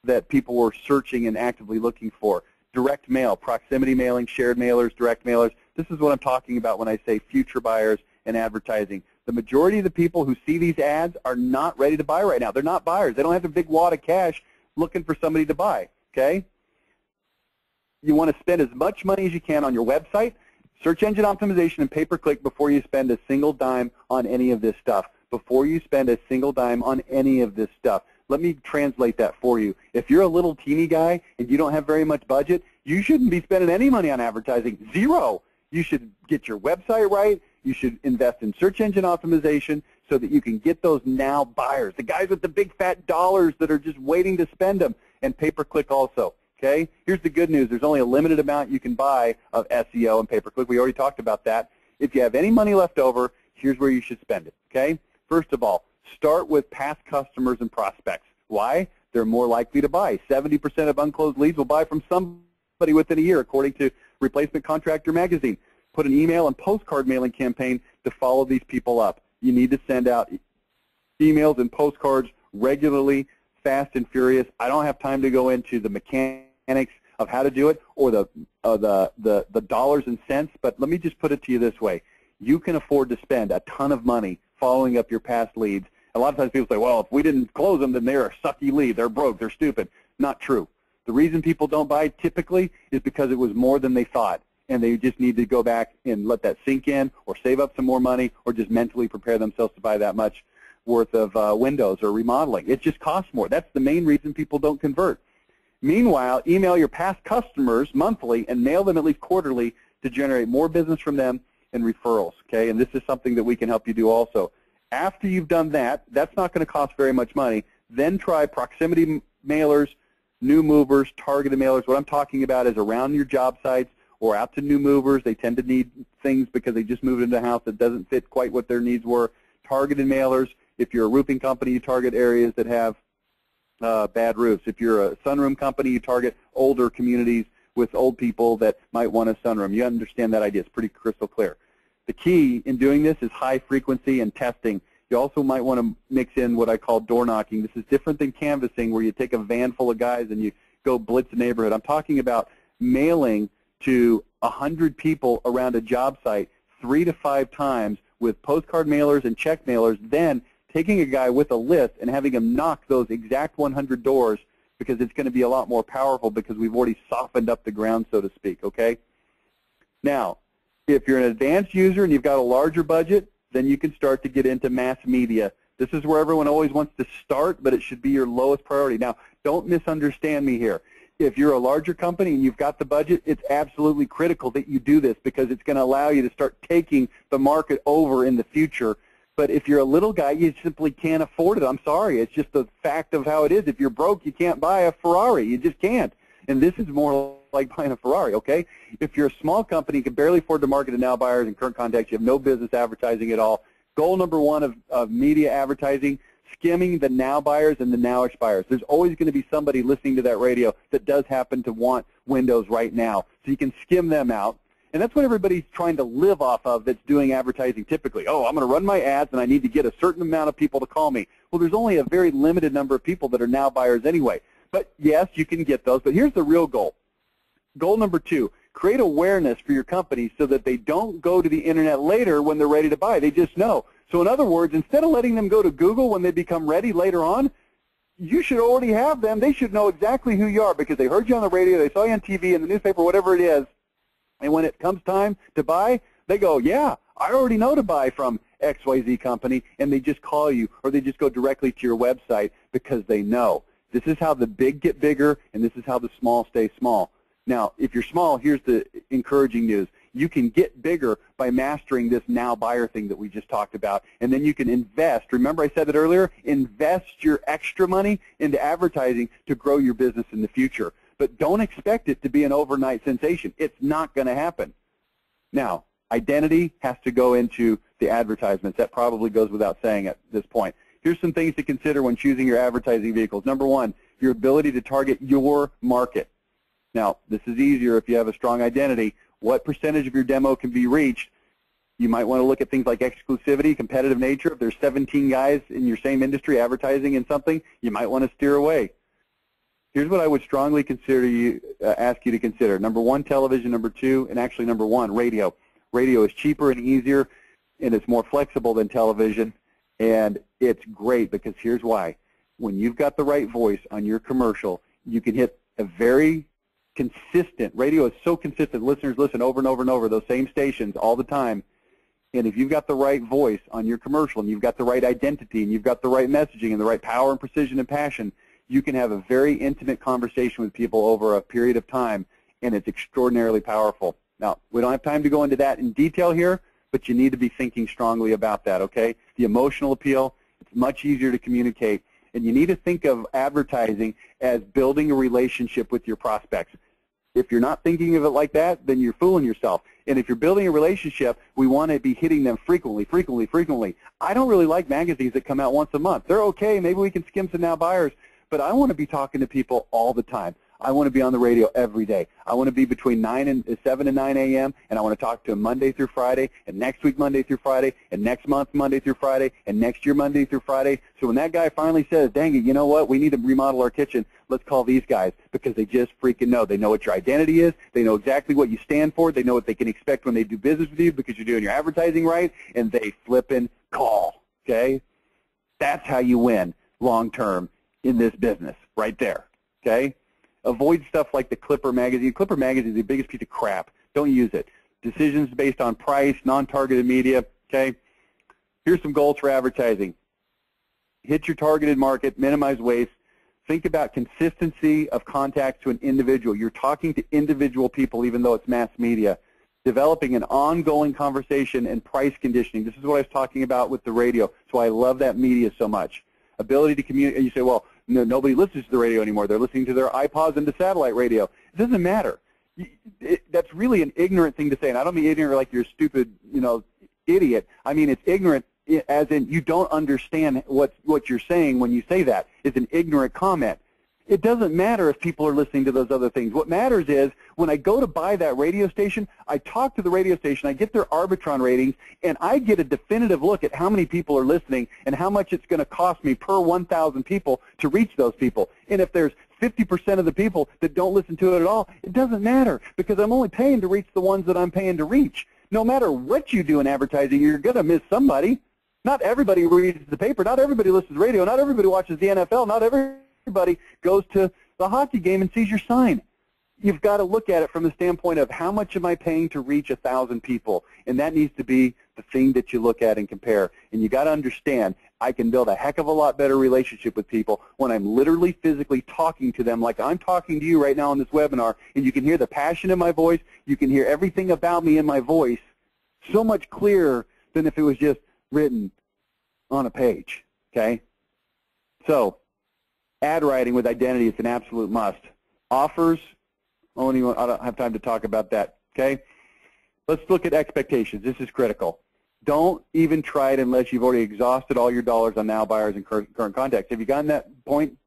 that people were searching and actively looking for. Direct mail, proximity mailing, shared mailers, direct mailers. This is what I'm talking about when I say future buyers and advertising. The majority of the people who see these ads are not ready to buy right now. They're not buyers. They don't have a big wad of cash looking for somebody to buy, okay? You want to spend as much money as you can on your website, search engine optimization, and pay-per-click before you spend a single dime on any of this stuff. Before you spend a single dime on any of this stuff. Let me translate that for you. If you're a little teeny guy and you don't have very much budget, you shouldn't be spending any money on advertising. Zero. You should get your website right. You should invest in search engine optimization so that you can get those now buyers, the guys with the big fat dollars that are just waiting to spend them, and pay-per-click also. Okay? Here's the good news. There's only a limited amount you can buy of SEO and pay-per-click. We already talked about that. If you have any money left over, here's where you should spend it. Okay? First of all, start with past customers and prospects. Why? They're more likely to buy. 70% of unclosed leads will buy from somebody within a year, according to Replacement Contractor Magazine put an email and postcard mailing campaign to follow these people up. You need to send out emails and postcards regularly, fast and furious. I don't have time to go into the mechanics of how to do it or the dollars and cents, but let me just put it to you this way. You can afford to spend a ton of money following up your past leads. A lot of times people say, well, if we didn't close them, then they're a sucky lead. They're broke. They're stupid. Not true. The reason people don't buy typically is because it was more than they thought, and they just need to go back and let that sink in or save up some more money or just mentally prepare themselves to buy that much worth of windows or remodeling. It just costs more. That's the main reason people don't convert. Meanwhile, email your past customers monthly and mail them at least quarterly to generate more business from them and referrals, okay? And this is something that we can help you do also. After you've done that, that's not going to cost very much money. Then try proximity mailers, new movers, targeted mailers. What I'm talking about is around your job sites or out to new movers. They tend to need things because they just moved into a house that doesn't fit quite what their needs were. Targeted mailers. If you're a roofing company, you target areas that have bad roofs. If you're a sunroom company, you target older communities with old people that might want a sunroom. You understand that idea. It's pretty crystal clear. The key in doing this is high frequency and testing. You also might want to mix in what I call door knocking. This is different than canvassing where you take a van full of guys and you go blitz a neighborhood. I'm talking about mailing to 100 people around a job site 3 to 5 times with postcard mailers and check mailers, then taking a guy with a list and having him knock those exact 100 doors because it's going to be a lot more powerful because we've already softened up the ground, so to speak, okay? Now, if you're an advanced user and you've got a larger budget, then you can start to get into mass media. This is where everyone always wants to start, but it should be your lowest priority. Now, don't misunderstand me here. If you're a larger company and you've got the budget, it's absolutely critical that you do this because it's going to allow you to start taking the market over in the future. But if you're a little guy, you simply can't afford it. I'm sorry. It's just the fact of how it is. If you're broke, you can't buy a Ferrari. You just can't. And this is more like buying a Ferrari, okay? If you're a small company, you can barely afford to market to now buyers and current contacts, you have no business advertising at all. Goal number one of media advertising, skimming the now buyers and the nowish buyers. There's always going to be somebody listening to that radio that does happen to want windows right now. So you can skim them out. And that's what everybody's trying to live off of that's doing advertising typically. Oh, I'm going to run my ads and I need to get a certain amount of people to call me. Well, there's only a very limited number of people that are now buyers anyway. But yes, you can get those. But here's the real goal. Goal number 2, create awareness for your company so that they don't go to the internet later when they're ready to buy. They just know. So in other words, instead of letting them go to Google when they become ready later on, you should already have them. They should know exactly who you are because they heard you on the radio, they saw you on TV, in the newspaper, whatever it is. And when it comes time to buy, they go, yeah, I already know to buy from XYZ company, and they just call you or they just go directly to your website because they know. This is how the big get bigger, and this is how the small stay small. Now, if you're small, here's the encouraging news. You can get bigger by mastering this now buyer thing that we just talked about, and then you can invest. Remember I said that earlier? Invest your extra money into advertising to grow your business in the future. But don't expect it to be an overnight sensation. It's not going to happen. Now, identity has to go into the advertisements. That probably goes without saying at this point. Here's some things to consider when choosing your advertising vehicles. Number 1, your ability to target your market. Now, this is easier if you have a strong identity. What percentage of your demo can be reached? You might want to look at things like exclusivity, competitive nature. If there's 17 guys in your same industry advertising in something, you might want to steer away. Here's what I would strongly consider ask you to consider. Number 1, television. Number 2, and actually number 1, radio. Radio is cheaper and easier, and it's more flexible than television, and it's great because here's why. When you've got the right voice on your commercial, you can hit a very consistent. Radio is so consistent. Listeners listen over and over and over those same stations all the time. And if you've got the right voice on your commercial and you've got the right identity and you've got the right messaging and the right power and precision and passion, you can have a very intimate conversation with people over a period of time, and it's extraordinarily powerful. Now, we don't have time to go into that in detail here, but you need to be thinking strongly about that, okay? The emotional appeal, it's much easier to communicate, and you need to think of advertising as building a relationship with your prospects. If you're not thinking of it like that, then you're fooling yourself. And if you're building a relationship, we want to be hitting them frequently. I don't really like magazines that come out once a month. They're okay. Maybe we can skim some now buyers. But I want to be talking to people all the time. I want to be on the radio every day. I want to be between 7 and 9 a.m., and I want to talk to him Monday through Friday, and next week Monday through Friday, and next month Monday through Friday, and next year Monday through Friday. So when that guy finally says, dang it, you know what, we need to remodel our kitchen, let's call these guys, because they just freaking know. They know what your identity is. They know exactly what you stand for. They know what they can expect when they do business with you because you're doing your advertising right, and they flippin' call, okay? That's how you win long-term in this business right there, okay? Avoid stuff like the Clipper magazine. Clipper magazine is the biggest piece of crap. Don't use it. Decisions based on price, non-targeted media, okay? Here's some goals for advertising. Hit your targeted market, minimize waste. Think about consistency of contacts to an individual. You're talking to individual people even though it's mass media. Developing an ongoing conversation and price conditioning. This is what I was talking about with the radio. So I love that media so much. Ability to communicate. You say, well, no, nobody listens to the radio anymore. They're listening to their iPods and to satellite radio. It doesn't matter. That's really an ignorant thing to say. And I don't mean ignorant like you're a stupid, idiot. I mean it's ignorant as in you don't understand what you're saying when you say that. It's an ignorant comment. It doesn't matter if people are listening to those other things. What matters is when I go to buy that radio station, I talk to the radio station, I get their Arbitron ratings, and I get a definitive look at how many people are listening and how much it's going to cost me per 1,000 people to reach those people. And if there's 50% of the people that don't listen to it at all, it doesn't matter because I'm only paying to reach the ones that I'm paying to reach. No matter what you do in advertising, you're going to miss somebody. Not everybody reads the paper. Not everybody listens to radio. Not everybody watches the NFL. Not everybody goes to the hockey game and sees your sign. You've got to look at it from the standpoint of how much am I paying to reach 1,000 people, and that needs to be the thing that you look at and compare. And you got to understand, I can build a heck of a lot better relationship with people when I'm literally physically talking to them like I'm talking to you right now on this webinar, and you can hear the passion in my voice. You can hear everything about me in my voice so much clearer than if it was just written on a page, okay? So ad writing with identity is an absolute must. Offers, I don't have time to talk about that, okay? Let's look at expectations. This is critical. Don't even try it unless you've already exhausted all your dollars on now buyers and current contacts. Have you gotten that point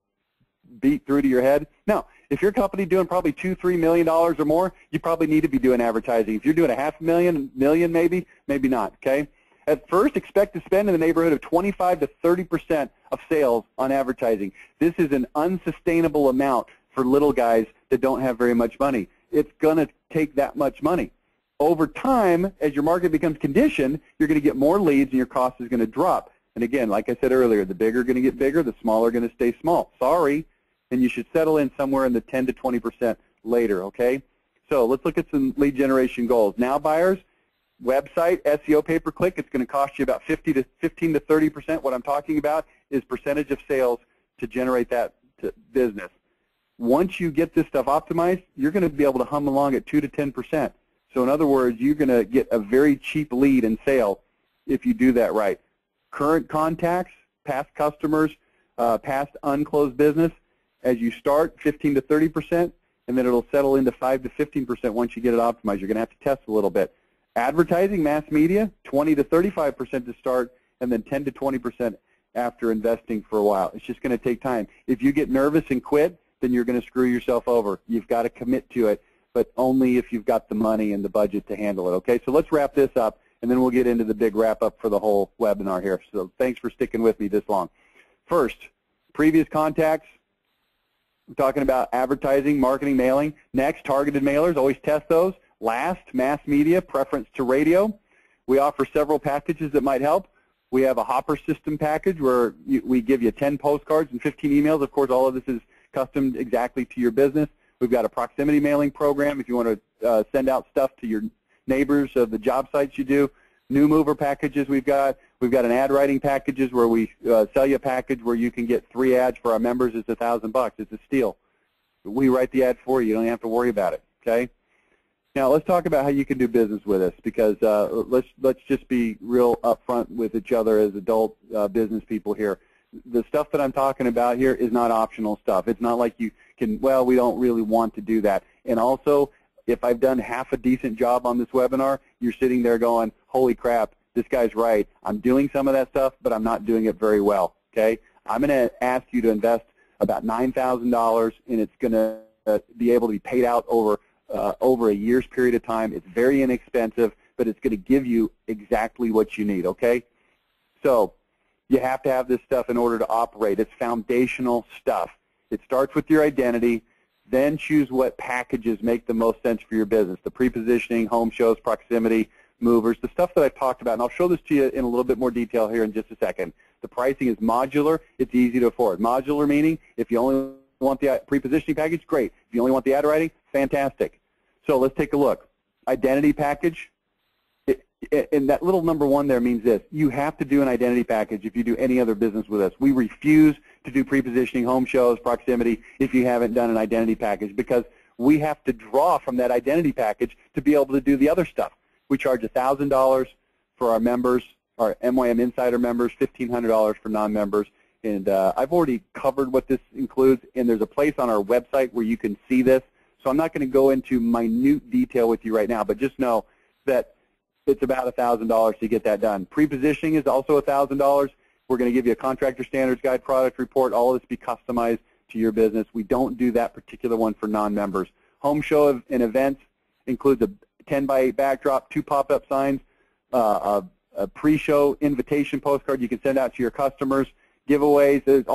beat through to your head? No. If your company doing probably $2-3 million or more, you probably need to be doing advertising. If you're doing $500,000, million maybe not, okay? At first, expect to spend in the neighborhood of 25 to 30% of sales on advertising. This is an unsustainable amount for little guys that don't have very much money. It's going to take that much money. Over time, as your market becomes conditioned, you're going to get more leads and your cost is going to drop. And again, like I said earlier, the bigger are going to get bigger, the smaller are going to stay small. Sorry, and you should settle in somewhere in the 10 to 20% later, okay? So let's look at some lead generation goals. Now buyers, website, SEO pay-per-click, it's going to cost you about 15 to 30%. What I'm talking about is percentage of sales to generate that business. Once you get this stuff optimized, you're going to be able to hum along at 2 to 10%. So in other words, you're going to get a very cheap lead and sale if you do that right. Current contacts, past customers, past unclosed business, as you start, 15 to 30%, and then it'll settle into 5 to 15% once you get it optimized. You're going to have to test a little bit. Advertising, mass media, 20 to 35% to start, and then 10 to 20% after investing for a while. It's just going to take time. If you get nervous and quit, then you're going to screw yourself over. You've got to commit to it, but only if you've got the money and the budget to handle it, okay? So let's wrap this up, and then we'll get into the big wrap-up for the whole webinar here. So thanks for sticking with me this long. First, previous contacts. I'm talking about advertising, marketing, mailing. Next, targeted mailers. Always test those. Last, mass media, preference to radio. We offer several packages that might help. We have a hopper system package where we give you 10 postcards and 15 emails. Of course, all of this is custom exactly to your business. We've got a proximity mailing program if you want to send out stuff to your neighbors of the job sites you do. New mover packages we've got. We've got an ad writing packages where we sell you a package where you can get 3 ads for our members. It's $1,000. It's a steal. We write the ad for you. You don't have to worry about it, okay? Now let's talk about how you can do business with us because let's just be real upfront with each other as adult business people here. The stuff that I'm talking about here is not optional stuff. It's not like you can, well, we don't really want to do that. And also, if I've done half a decent job on this webinar, you're sitting there going, holy crap, this guy's right. I'm doing some of that stuff, but I'm not doing it very well, okay? I'm going to ask you to invest about $9,000, and it's going to be able to be paid out over a year's period of time. It's very inexpensive, but it's going to give you exactly what you need, okay? So you have to have this stuff in order to operate. It's foundational stuff. It starts with your identity, then choose what packages make the most sense for your business. The prepositioning, home shows, proximity, movers, the stuff that I talked about, and I'll show this to you in a little bit more detail here in just a second. The pricing is modular. It's easy to afford. Modular meaning if you only want the prepositioning package, great. If you only want the ad writing, fantastic. So let's take a look. Identity package, and that little number 1 there means this. You have to do an identity package if you do any other business with us. We refuse to do prepositioning, home shows, proximity if you haven't done an identity package, because we have to draw from that identity package to be able to do the other stuff. We charge $1,000 for our members, our MYM Insider members, $1,500 for non-members. And I've already covered what this includes, and there's a place on our website where you can see this. So I'm not going to go into minute detail with you right now, but just know that it's about $1,000 to get that done. Prepositioning is also $1,000. We're going to give you a Contractor Standards guide, product report, all of this be customized to your business. We don't do that particular one for non-members. Home show and events includes a 10x8 backdrop, 2 pop-up signs, a pre-show invitation postcard you can send out to your customers, giveaways. There's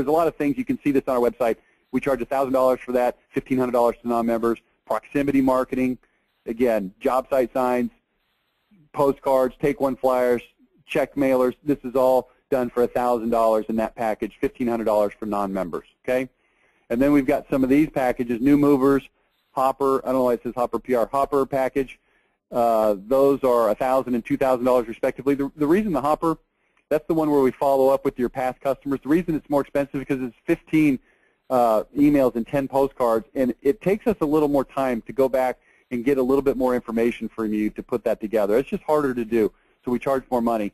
a lot of things. You can see this on our website. We charge $1,000 for that, $1,500 to non-members. Proximity marketing, again, job site signs, postcards, take-one flyers, check mailers. This is all done for $1,000 in that package, $1,500 for non-members, okay? And then we've got some of these packages, new movers, Hopper, I don't know why it says Hopper PR, Hopper package. Those are $1,000 and $2,000 respectively. The reason the Hopper, that's the one where we follow up with your past customers. The reason it's more expensive is because it's 15 emails and 10 postcards, and it takes us a little more time to go back and get a little bit more information from you to put that together. It's just harder to do, so we charge more money.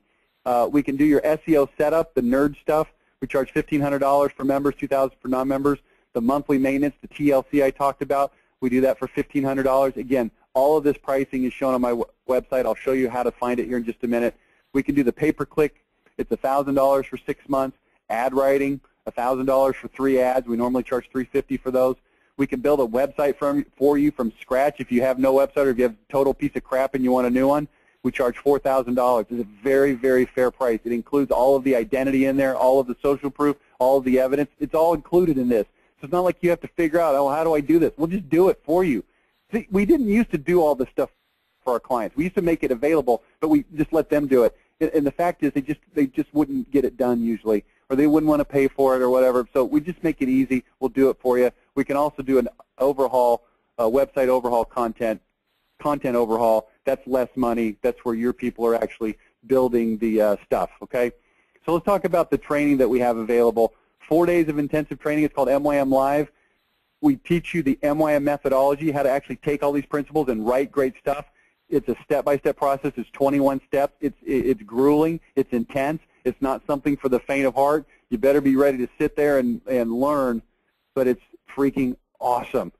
We can do your SEO setup, the nerd stuff. We charge $1,500 for members, $2,000 for non-members. The monthly maintenance, the TLC I talked about, we do that for $1,500. Again, all of this pricing is shown on my website. I'll show you how to find it here in just a minute. We can do the pay-per-click. It's $1,000 for 6 months. Ad writing, $1,000 for 3 ads. We normally charge $350 for those. We can build a website for you from scratch. If you have no website or if you have a total piece of crap and you want a new one, we charge $4,000. It's a very, very fair price. It includes all of the identity in there, all of the social proof, all of the evidence. It's all included in this. So it's not like you have to figure out, oh, how do I do this? We'll just do it for you. See, we didn't used to do all this stuff for our clients. We used to make it available, but we just let them do it. And the fact is they just wouldn't get it done usually, or they wouldn't want to pay for it or whatever. So we just make it easy. We'll do it for you. We can also do an overhaul, website overhaul, content overhaul. That's less money. That's where your people are actually building the stuff, okay? So let's talk about the training that we have available. 4 days of intensive training. It's called MYM Live. We teach you the MYM methodology, how to actually take all these principles and write great stuff. It's a step-by-step process. It's 21 steps. It's grueling. It's intense. It's not something for the faint of heart. You better be ready to sit there and learn, but it's freaking awesome.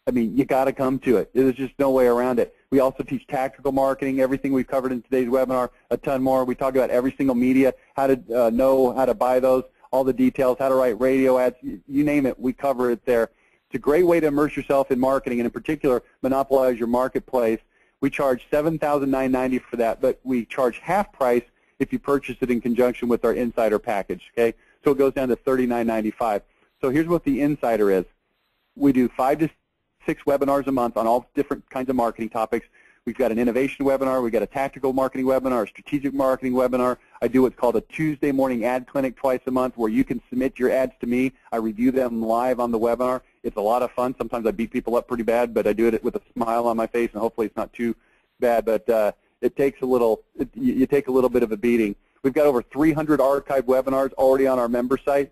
I mean, you got to come to it. There's just no way around it. We also teach tactical marketing, everything we've covered in today's webinar, a ton more. We talk about every single media, how to know how to buy those, all the details, how to write radio ads, you name it, we cover it there. It's a great way to immerse yourself in marketing, and in particular, monopolize your marketplace. We charge $7,990 for that, but we charge half price if you purchase it in conjunction with our Insider package, okay? So it goes down to $39.95. So here's what the Insider is. We do 5 to 6 webinars a month on all different kinds of marketing topics. We've got an innovation webinar. We've got a tactical marketing webinar, a strategic marketing webinar. I do what's called a Tuesday morning ad clinic twice a month where you can submit your ads to me. I review them live on the webinar. It's a lot of fun. Sometimes I beat people up pretty bad, but I do it with a smile on my face, and hopefully it's not too bad. But it takes a little, you take a little bit of a beating. We've got over 300 archived webinars already on our member site.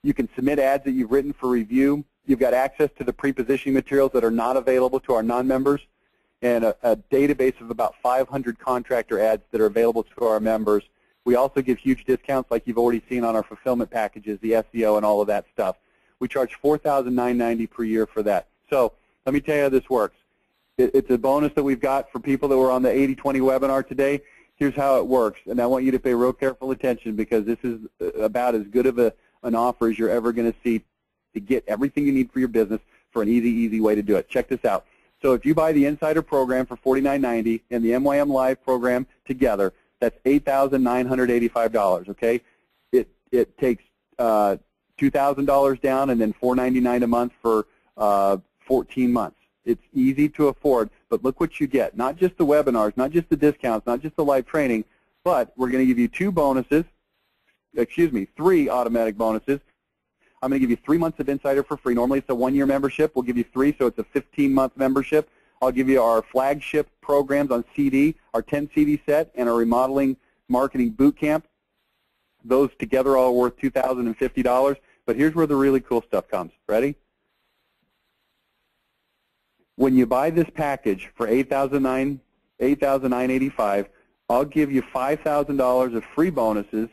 You can submit ads that you've written for review. You've got access to the prepositioning materials that are not available to our non-members, and a database of about 500 contractor ads that are available to our members. We also give huge discounts like you've already seen on our fulfillment packages, the SEO and all of that stuff. We charge $4,990 per year for that. So let me tell you how this works. It's a bonus that we've got for people that were on the 80/20 webinar today. Here's how it works, and I want you to pay real careful attention because this is about as good of an offer as you're ever going to see to get everything you need for your business for an easy way to do it. Check this out. So if you buy the Insider program for $49.90 and the MYM Live program together, that's $8,985, okay? It takes $2,000 down and then $499 a month for 14 months. It's easy to afford, but look what you get. Not just the webinars, not just the discounts, not just the live training, but we're going to give you three automatic bonuses. I'm going to give you 3 months of Insider for free. Normally it's a 1-year membership. We'll give you 3, so it's a 15-month membership. I'll give you our flagship programs on CD, our 10 CD set, and our Remodeling Marketing Boot Camp. Those together all worth $2,050. But here's where the really cool stuff comes. Ready? When you buy this package for $8,985, I'll give you $5,000 of free bonuses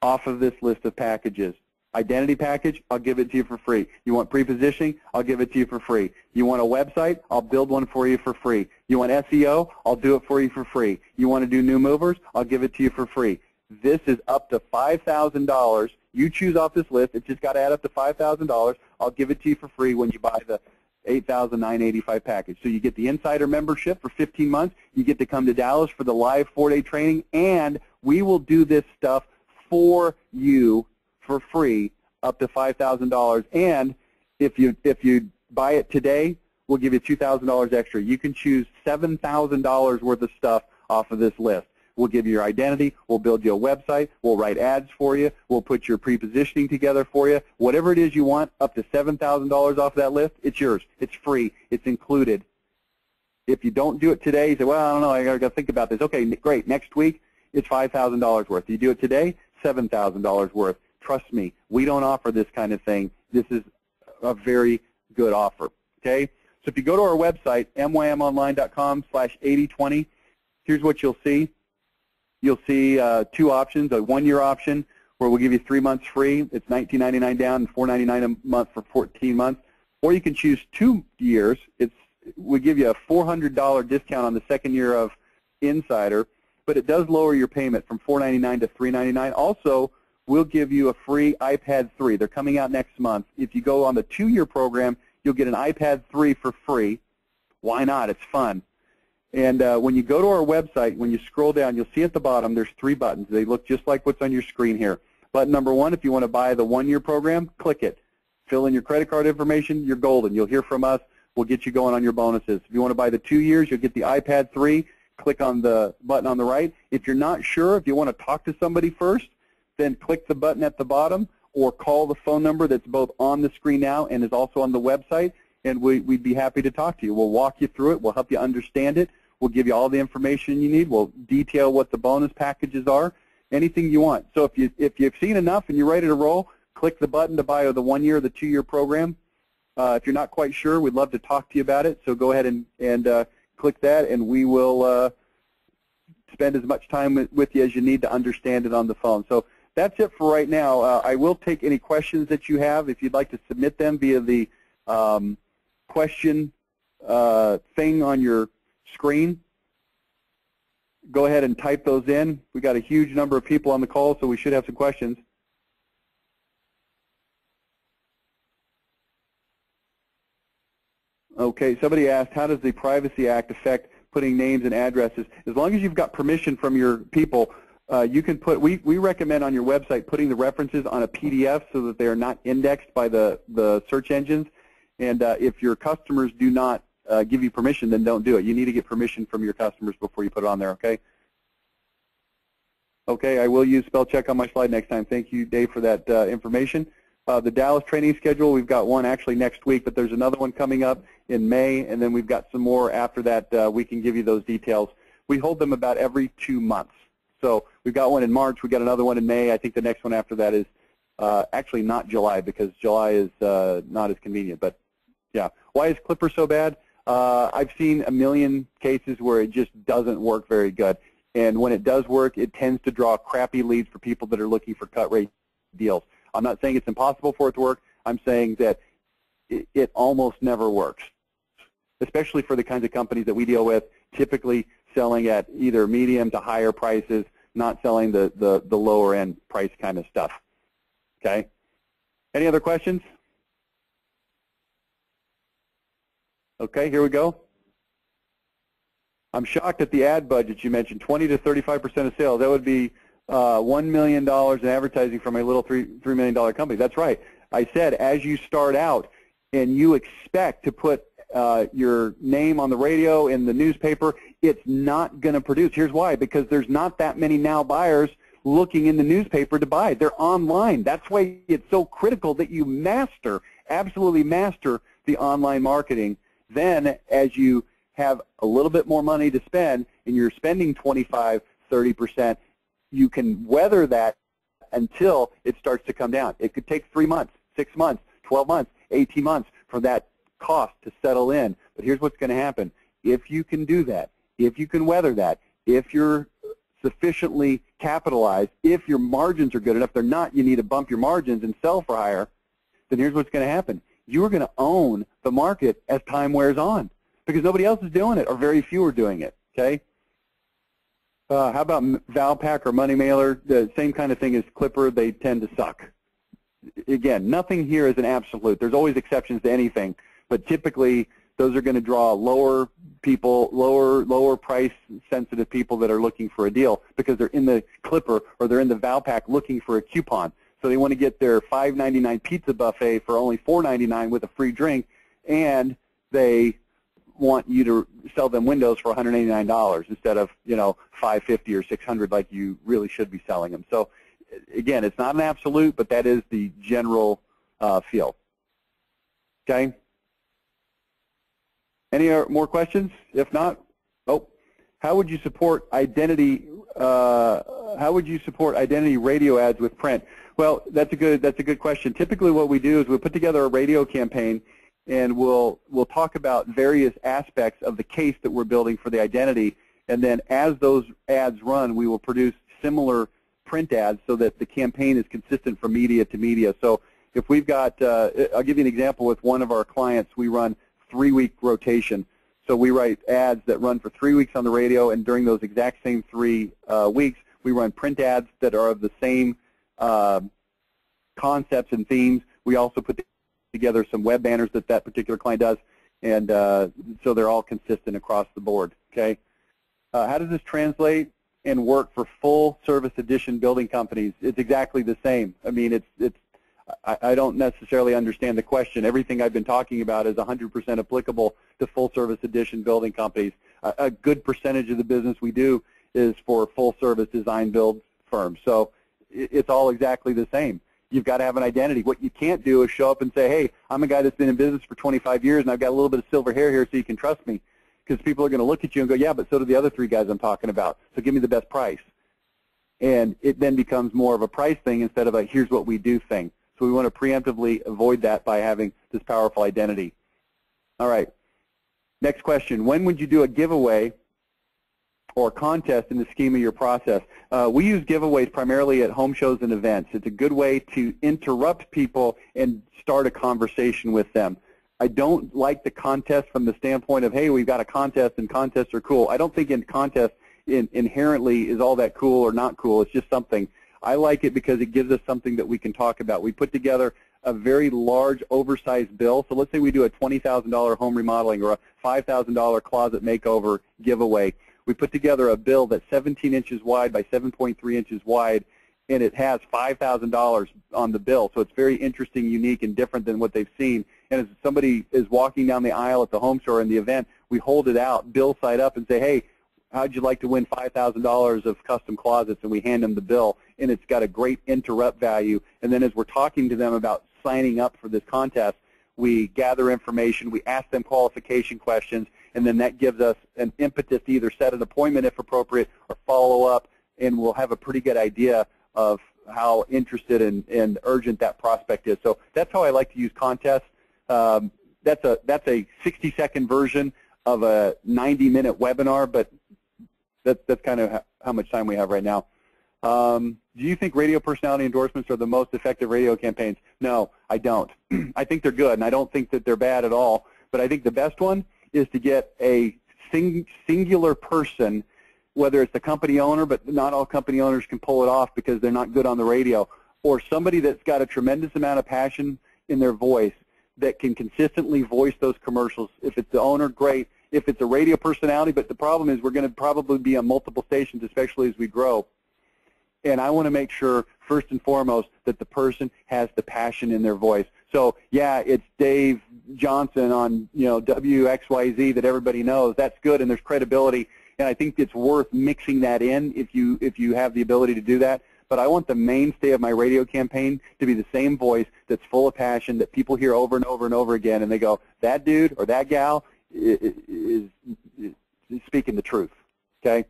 off of this list of packages. Identity package, I'll give it to you for free. You want prepositioning, I'll give it to you for free. You want a website, I'll build one for you for free. You want SEO, I'll do it for you for free. You want to do new movers, I'll give it to you for free. This is up to $5,000. You choose off this list. It's just got to add up to $5,000. I'll give it to you for free when you buy the $8,985 package. So you get the Insider membership for 15 months. You get to come to Dallas for the live 4-day training, and we will do this stuff for you for free up to $5,000. And if you buy it today, we'll give you $2,000 extra. You can choose $7,000 worth of stuff off of this list. We'll give you your identity. We'll build you a website. We'll write ads for you. We'll put your prepositioning together for you. Whatever it is you want, up to $7,000 off that list, it's yours. It's free. It's included. If you don't do it today, you say, well, I don't know, I got to think about this. Okay, great. Next week, it's $5,000 worth. You do it today, $7,000 worth. Trust me, we don't offer this kind of thing. This is a very good offer, okay? So if you go to our website, mymonline.com/8020, here's what you'll see. You'll see 2 options, a 1-year option where we'll give you 3 months free. It's $19.99 down and $4.99 a month for 14 months. Or you can choose 2 years. We give you a $400 discount on the 2nd year of Insider, but it does lower your payment from $4.99 to $3.99. Also, we'll give you a free iPad 3. They're coming out next month. If you go on the 2-year program, you'll get an iPad 3 for free. Why not? It's fun. And when you go to our website, when you scroll down, you'll see at the bottom there's 3 buttons. They look just like what's on your screen here. Button number 1, if you want to buy the 1-year program, click it. Fill in your credit card information. You're golden. You'll hear from us. We'll get you going on your bonuses. If you want to buy the 2 years, you'll get the iPad 3. Click on the button on the right. If you're not sure, if you want to talk to somebody first, then click the button at the bottom or call the phone number that's both on the screen now and is also on the website, and we'd be happy to talk to you. We'll walk you through it. We'll help you understand it. We'll give you all the information you need. We'll detail what the bonus packages are, anything you want. So if you've seen enough and you're ready to roll, click the button to buy the 1-year or the 2-year program. If you're not quite sure, we'd love to talk to you about it. So go ahead and click that, and we will spend as much time with you as you need to understand it on the phone. So that's it for right now. I will take any questions that you have. If you'd like to submit them via the question thing on your screen, go ahead and type those in. We got a huge number of people on the call, so we should have some questions. Okay, somebody asked, how does the Privacy Act affect putting names and addresses? As long as you've got permission from your people, you can put, we recommend on your website putting the references on a PDF so that they are not indexed by the search engines. And if your customers do not give you permission, then don't do it. You need to get permission from your customers before you put it on there, okay? Okay, I will use spell check on my slide next time. Thank you, Dave, for that information. The Dallas training schedule, we've got one actually next week, but there's another one coming up in May, and then we've got some more after that. We can give you those details. We hold them about every 2 months. So we've got one in March. We've got another one in May. I think the next one after that is actually not July, because July is not as convenient. But, yeah. Why is Clipper so bad? I've seen a million cases where it just doesn't work very good. And when it does work, it tends to draw crappy leads for people that are looking for cut rate deals. I'm not saying it's impossible for it to work. I'm saying that it almost never works, especially for the kinds of companies that we deal with, typically selling at either medium to higher prices, not selling the lower end price kind of stuff. Okay? Any other questions? Okay, here we go. I'm shocked at the ad budget you mentioned, 20 to 35% of sales. That would be $1 million in advertising from a little $3 million company. That's right. I said as you start out and you expect to put your name on the radio, in the newspaper, it's not going to produce. Here's why. Because there's not that many now buyers looking in the newspaper to buy. They're online. That's why it's so critical that you master, absolutely master the online marketing. Then as you have a little bit more money to spend and you're spending 25, 30%, you can weather that until it starts to come down. It could take 3 months, 6 months, 12 months, 18 months for that cost to settle in. But here's what's going to happen. If you can do that, if you can weather that, if you're sufficiently capitalized, if your margins are good enough, they're not, you need to bump your margins and sell for higher, then here's what's going to happen. You're going to own the market as time wears on because nobody else is doing it or very few are doing it, okay? How about Valpak or Money Mailer? The same kind of thing as Clipper. They tend to suck. Again, nothing here is an absolute. There's always exceptions to anything, but typically those are going to draw lower people, lower price sensitive people that are looking for a deal because they're in the Clipper or they're in the Valpak looking for a coupon. So they want to get their $5.99 pizza buffet for only $4.99 with a free drink, and they want you to sell them windows for $189 instead of, you know, $550 or $600 like you really should be selling them. So again, it's not an absolute, but that is the general feel. Okay. Any more questions? If not, how would you support identity? How would you support identity radio ads with print? Well, that's a good question. Typically, what we do is we put together a radio campaign, and we'll talk about various aspects of the case that we're building for the identity, and then as those ads run, we will produce similar print ads so that the campaign is consistent from media to media. So if we've got, I'll give you an example with one of our clients. We run 3-week rotation. So we write ads that run for 3 weeks on the radio, and during those exact same 3 weeks, we run print ads that are of the same concepts and themes. We also put together some web banners that particular client does, and so they're all consistent across the board. Okay. How does this translate and work for full service edition building companies? It's exactly the same. I mean, I don't necessarily understand the question. Everything I've been talking about is 100% applicable to full service edition building companies. A good percentage of the business we do is for full service design build firms. So it's all exactly the same. You've got to have an identity. What you can't do is show up and say, hey, I'm a guy that's been in business for 25 years and I've got a little bit of silver hair here so you can trust me. Because people are going to look at you and go, yeah, but so do the other 3 guys I'm talking about. So give me the best price. And it then becomes more of a price thing instead of a here's what we do thing. So we want to preemptively avoid that by having this powerful identity. All right. Next question. When would you do a giveaway or contest in the scheme of your process? We use giveaways primarily at home shows and events. It's a good way to interrupt people and start a conversation with them. I don't like the contest from the standpoint of, hey, we've got a contest and contests are cool. I don't think in contest inherently is all that cool or not cool. It's just something. I like it because it gives us something that we can talk about. We put together a very large, oversized bill. So let's say we do a $20,000 home remodeling or a $5,000 closet makeover giveaway. We put together a bill that's 17 inches wide by 7.3 inches wide, and it has $5,000 on the bill. So it's very interesting, unique, and different than what they've seen. And as somebody is walking down the aisle at the home store in the event, we hold it out, bill side up, and say, hey, how'd you like to win $5,000 of custom closets? And we hand them the bill, and it's got a great interrupt value. And then as we're talking to them about signing up for this contest, we gather information, we ask them qualification questions, and then that gives us an impetus to either set an appointment if appropriate or follow up, and we'll have a pretty good idea of how interested and urgent that prospect is. So that's how I like to use contests. That's a 60-second version of a 90-minute webinar, but that's kind of how much time we have right now. Do you think radio personality endorsements are the most effective radio campaigns? No, I don't. I think they're good, and I don't think that they're bad at all. But I think the best one is to get a singular person, whether it's the company owner, but not all company owners can pull it off because they're not good on the radio, or somebody that's got a tremendous amount of passion in their voice that can consistently voice those commercials. If it's the owner, great. If it's a radio personality, but the problem is we're going to probably be on multiple stations, especially as we grow. And I want to make sure, first and foremost, that the person has the passion in their voice. So, yeah, it's Dave Johnson on, WXYZ that everybody knows. That's good, and there's credibility. And I think it's worth mixing that in if you have the ability to do that. But I want the mainstay of my radio campaign to be the same voice that's full of passion that people hear over and over and over again, and they go, that dude or that gal is speaking the truth. Okay.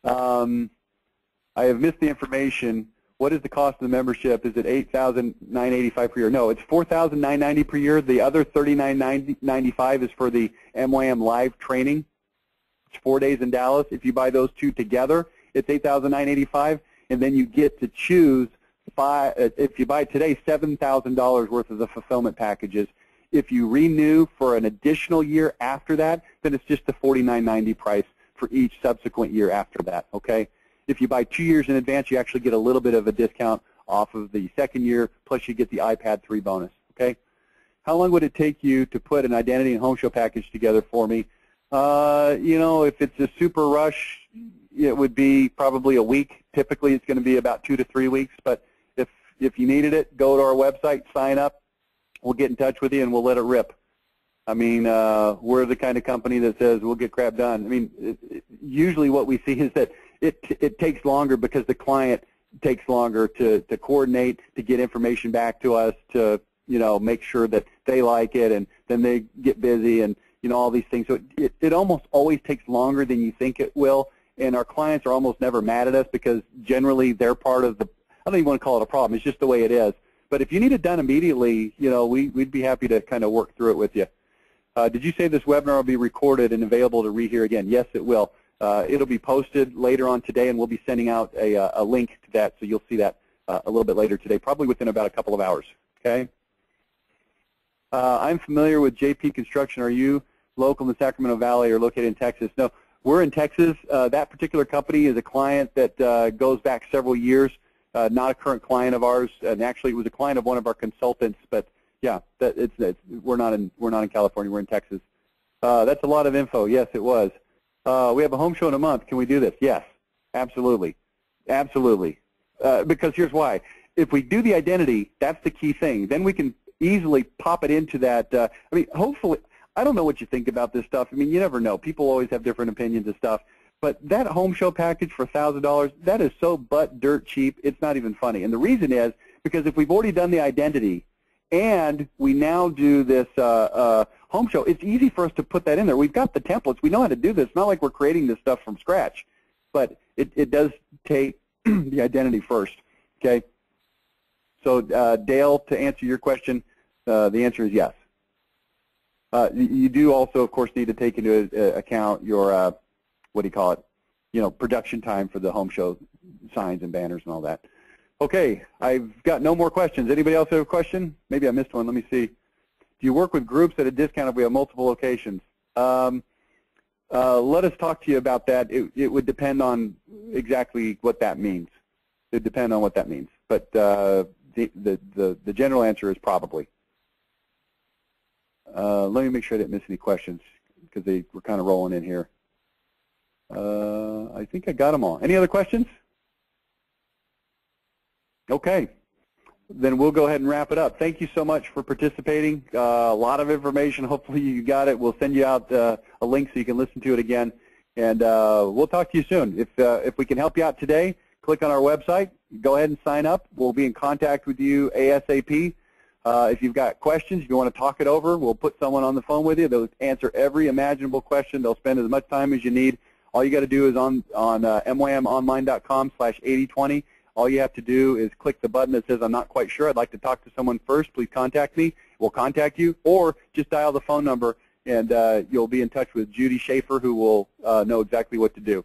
I have missed the information. What is the cost of the membership? Is it $8,985 per year? No, it's $4,990 per year. The other $39.95 is for the MYM live training. It's 4 days in Dallas. If you buy those two together, it's $8,985, and then you get to choose if you buy today, $7,000 worth of the fulfillment packages. If you renew for an additional year after that, then it's just the $49.90 price for each subsequent year after that. Okay. If you buy 2 years in advance, you actually get a little bit of a discount off of the second year, plus you get the iPad 3 bonus, okay? How long would it take you to put an identity and home show package together for me? If it's a super rush, it would be probably a week. Typically, it's going to be about 2 to 3 weeks, but if you needed it, go to our website, sign up. We'll get in touch with you, and we'll let it rip. I mean, we're the kind of company that says we'll get crap done. I mean, usually what we see is that it takes longer because the client takes longer to coordinate, to get information back to us, to make sure that they like it, and then they get busy and all these things. So it almost always takes longer than you think it will, and our clients are almost never mad at us because generally they're part of the, I don't even want to call it a problem, it's just the way it is. But if you need it done immediately, we'd be happy to kind of work through it with you. Did you say this webinar will be recorded and available to rehear again? Yes, it will. It'll be posted later on today, and we'll be sending out a link to that, so you'll see that a little bit later today, probably within about a couple of hours. Okay. I'm familiar with JP Construction. Are you local in the Sacramento Valley or located in Texas? No, we're in Texas. That particular company is a client that goes back several years, not a current client of ours, and actually it was a client of one of our consultants. But yeah, we're not in California. We're in Texas. That's a lot of info. Yes, it was. We have a home show in a month. Can we do this? Yes, absolutely, absolutely. Because here's why. If we do the identity, that's the key thing. Then we can easily pop it into that. I mean, hopefully, I don't know what you think about this stuff. I mean, you never know. People always have different opinions of stuff. But that home show package for $1,000, that is so butt dirt cheap, it's not even funny. And the reason is because if we've already done the identity and we now do this home show, it's easy for us to put that in there. We've got the templates. We know how to do this. It's not like we're creating this stuff from scratch. But it does take the identity first, okay? So, Dale, to answer your question, the answer is yes. You do also, of course, need to take into account your, what do you call it, production time for the home show signs and banners and all that. Okay, I've got no more questions. Anybody else have a question? Maybe I missed one. Let me see. Do you work with groups at a discount if we have multiple locations? Let us talk to you about that. It would depend on exactly what that means. It would depend on what that means. But the general answer is probably. Let me make sure I didn't miss any questions because they were kind of rolling in here. I think I got them all. Any other questions? Okay. Then we'll go ahead and wrap it up. Thank you so much for participating. A lot of information. Hopefully you got it. We'll send you out a link so you can listen to it again. And we'll talk to you soon. If we can help you out today, click on our website. Go ahead and sign up. We'll be in contact with you ASAP. If you've got questions, if you want to talk it over, we'll put someone on the phone with you. They'll answer every imaginable question. They'll spend as much time as you need. All you got to do is on mymonline.com/8020. All you have to do is click the button that says, I'm not quite sure, I'd like to talk to someone first, please contact me. We'll contact you, or just dial the phone number and you'll be in touch with Judy Schaefer, who will know exactly what to do.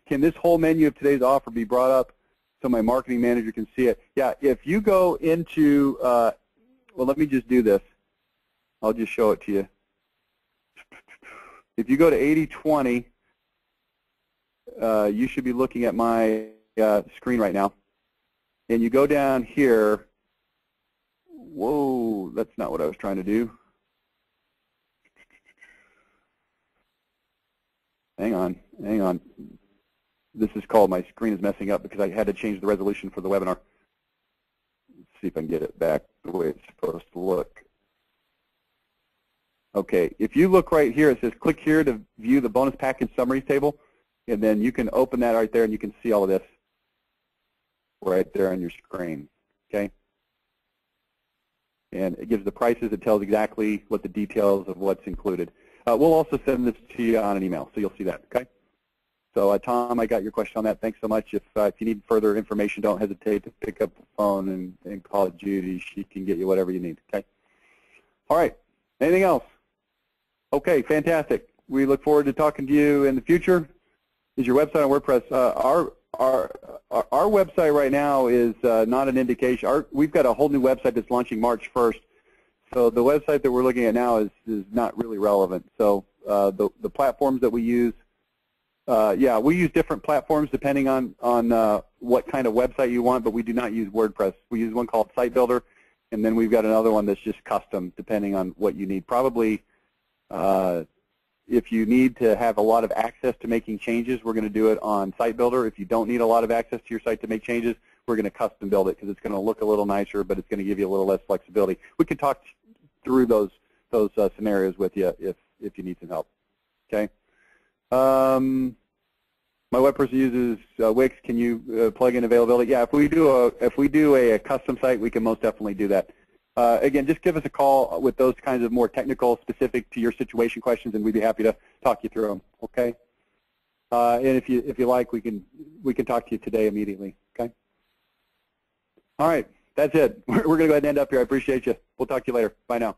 Can this whole menu of today's offer be brought up so my marketing manager can see it? Yeah, if you go into, well, let me just do this. I'll just show it to you. If you go to 8020, you should be looking at my screen right now. And you go down here Whoa, that's not what I was trying to do. Hang on. This is called, my screen is messing up because I had to change the resolution for the webinar. Let's see if I can get it back the way it's supposed to look. Okay, if you look right here, it says click here to view the bonus package summaries table, and then you can open that right there and you can see all of this right there on your screen, okay? And it gives the prices, it tells exactly what the details of what's included. We'll also send this to you on an email, so you'll see that, okay? So Tom, I got your question on that. Thanks so much. If you need further information, don't hesitate to pick up the phone and call Judy. She can get you whatever you need, okay? All right, anything else? Okay, fantastic. We look forward to talking to you in the future. Is your website on WordPress? Our website right now is not an indication. We've got a whole new website that's launching March 1st. So the website that we're looking at now is not really relevant. So the platforms that we use, yeah, we use different platforms depending on what kind of website you want, but we do not use WordPress. We use one called Site Builder, and then we've got another one that's just custom depending on what you need. Probably if you need to have a lot of access to making changes, we're going to do it on Site Builder. If you don't need a lot of access to your site to make changes, we're going to custom build it because it's going to look a little nicer, but it's going to give you a little less flexibility. We can talk through those scenarios with you if you need some help. Okay. My web person uses Wix. Can you plug in availability? Yeah, if we do a custom site, we can most definitely do that. Again, just give us a call with those kinds of more technical, specific to your situation questions, and we'd be happy to talk you through them. Okay. And if you like, we can talk to you today immediately. Okay. All right, that's it. We're going to go ahead and end up here. I appreciate you. We'll talk to you later. Bye now.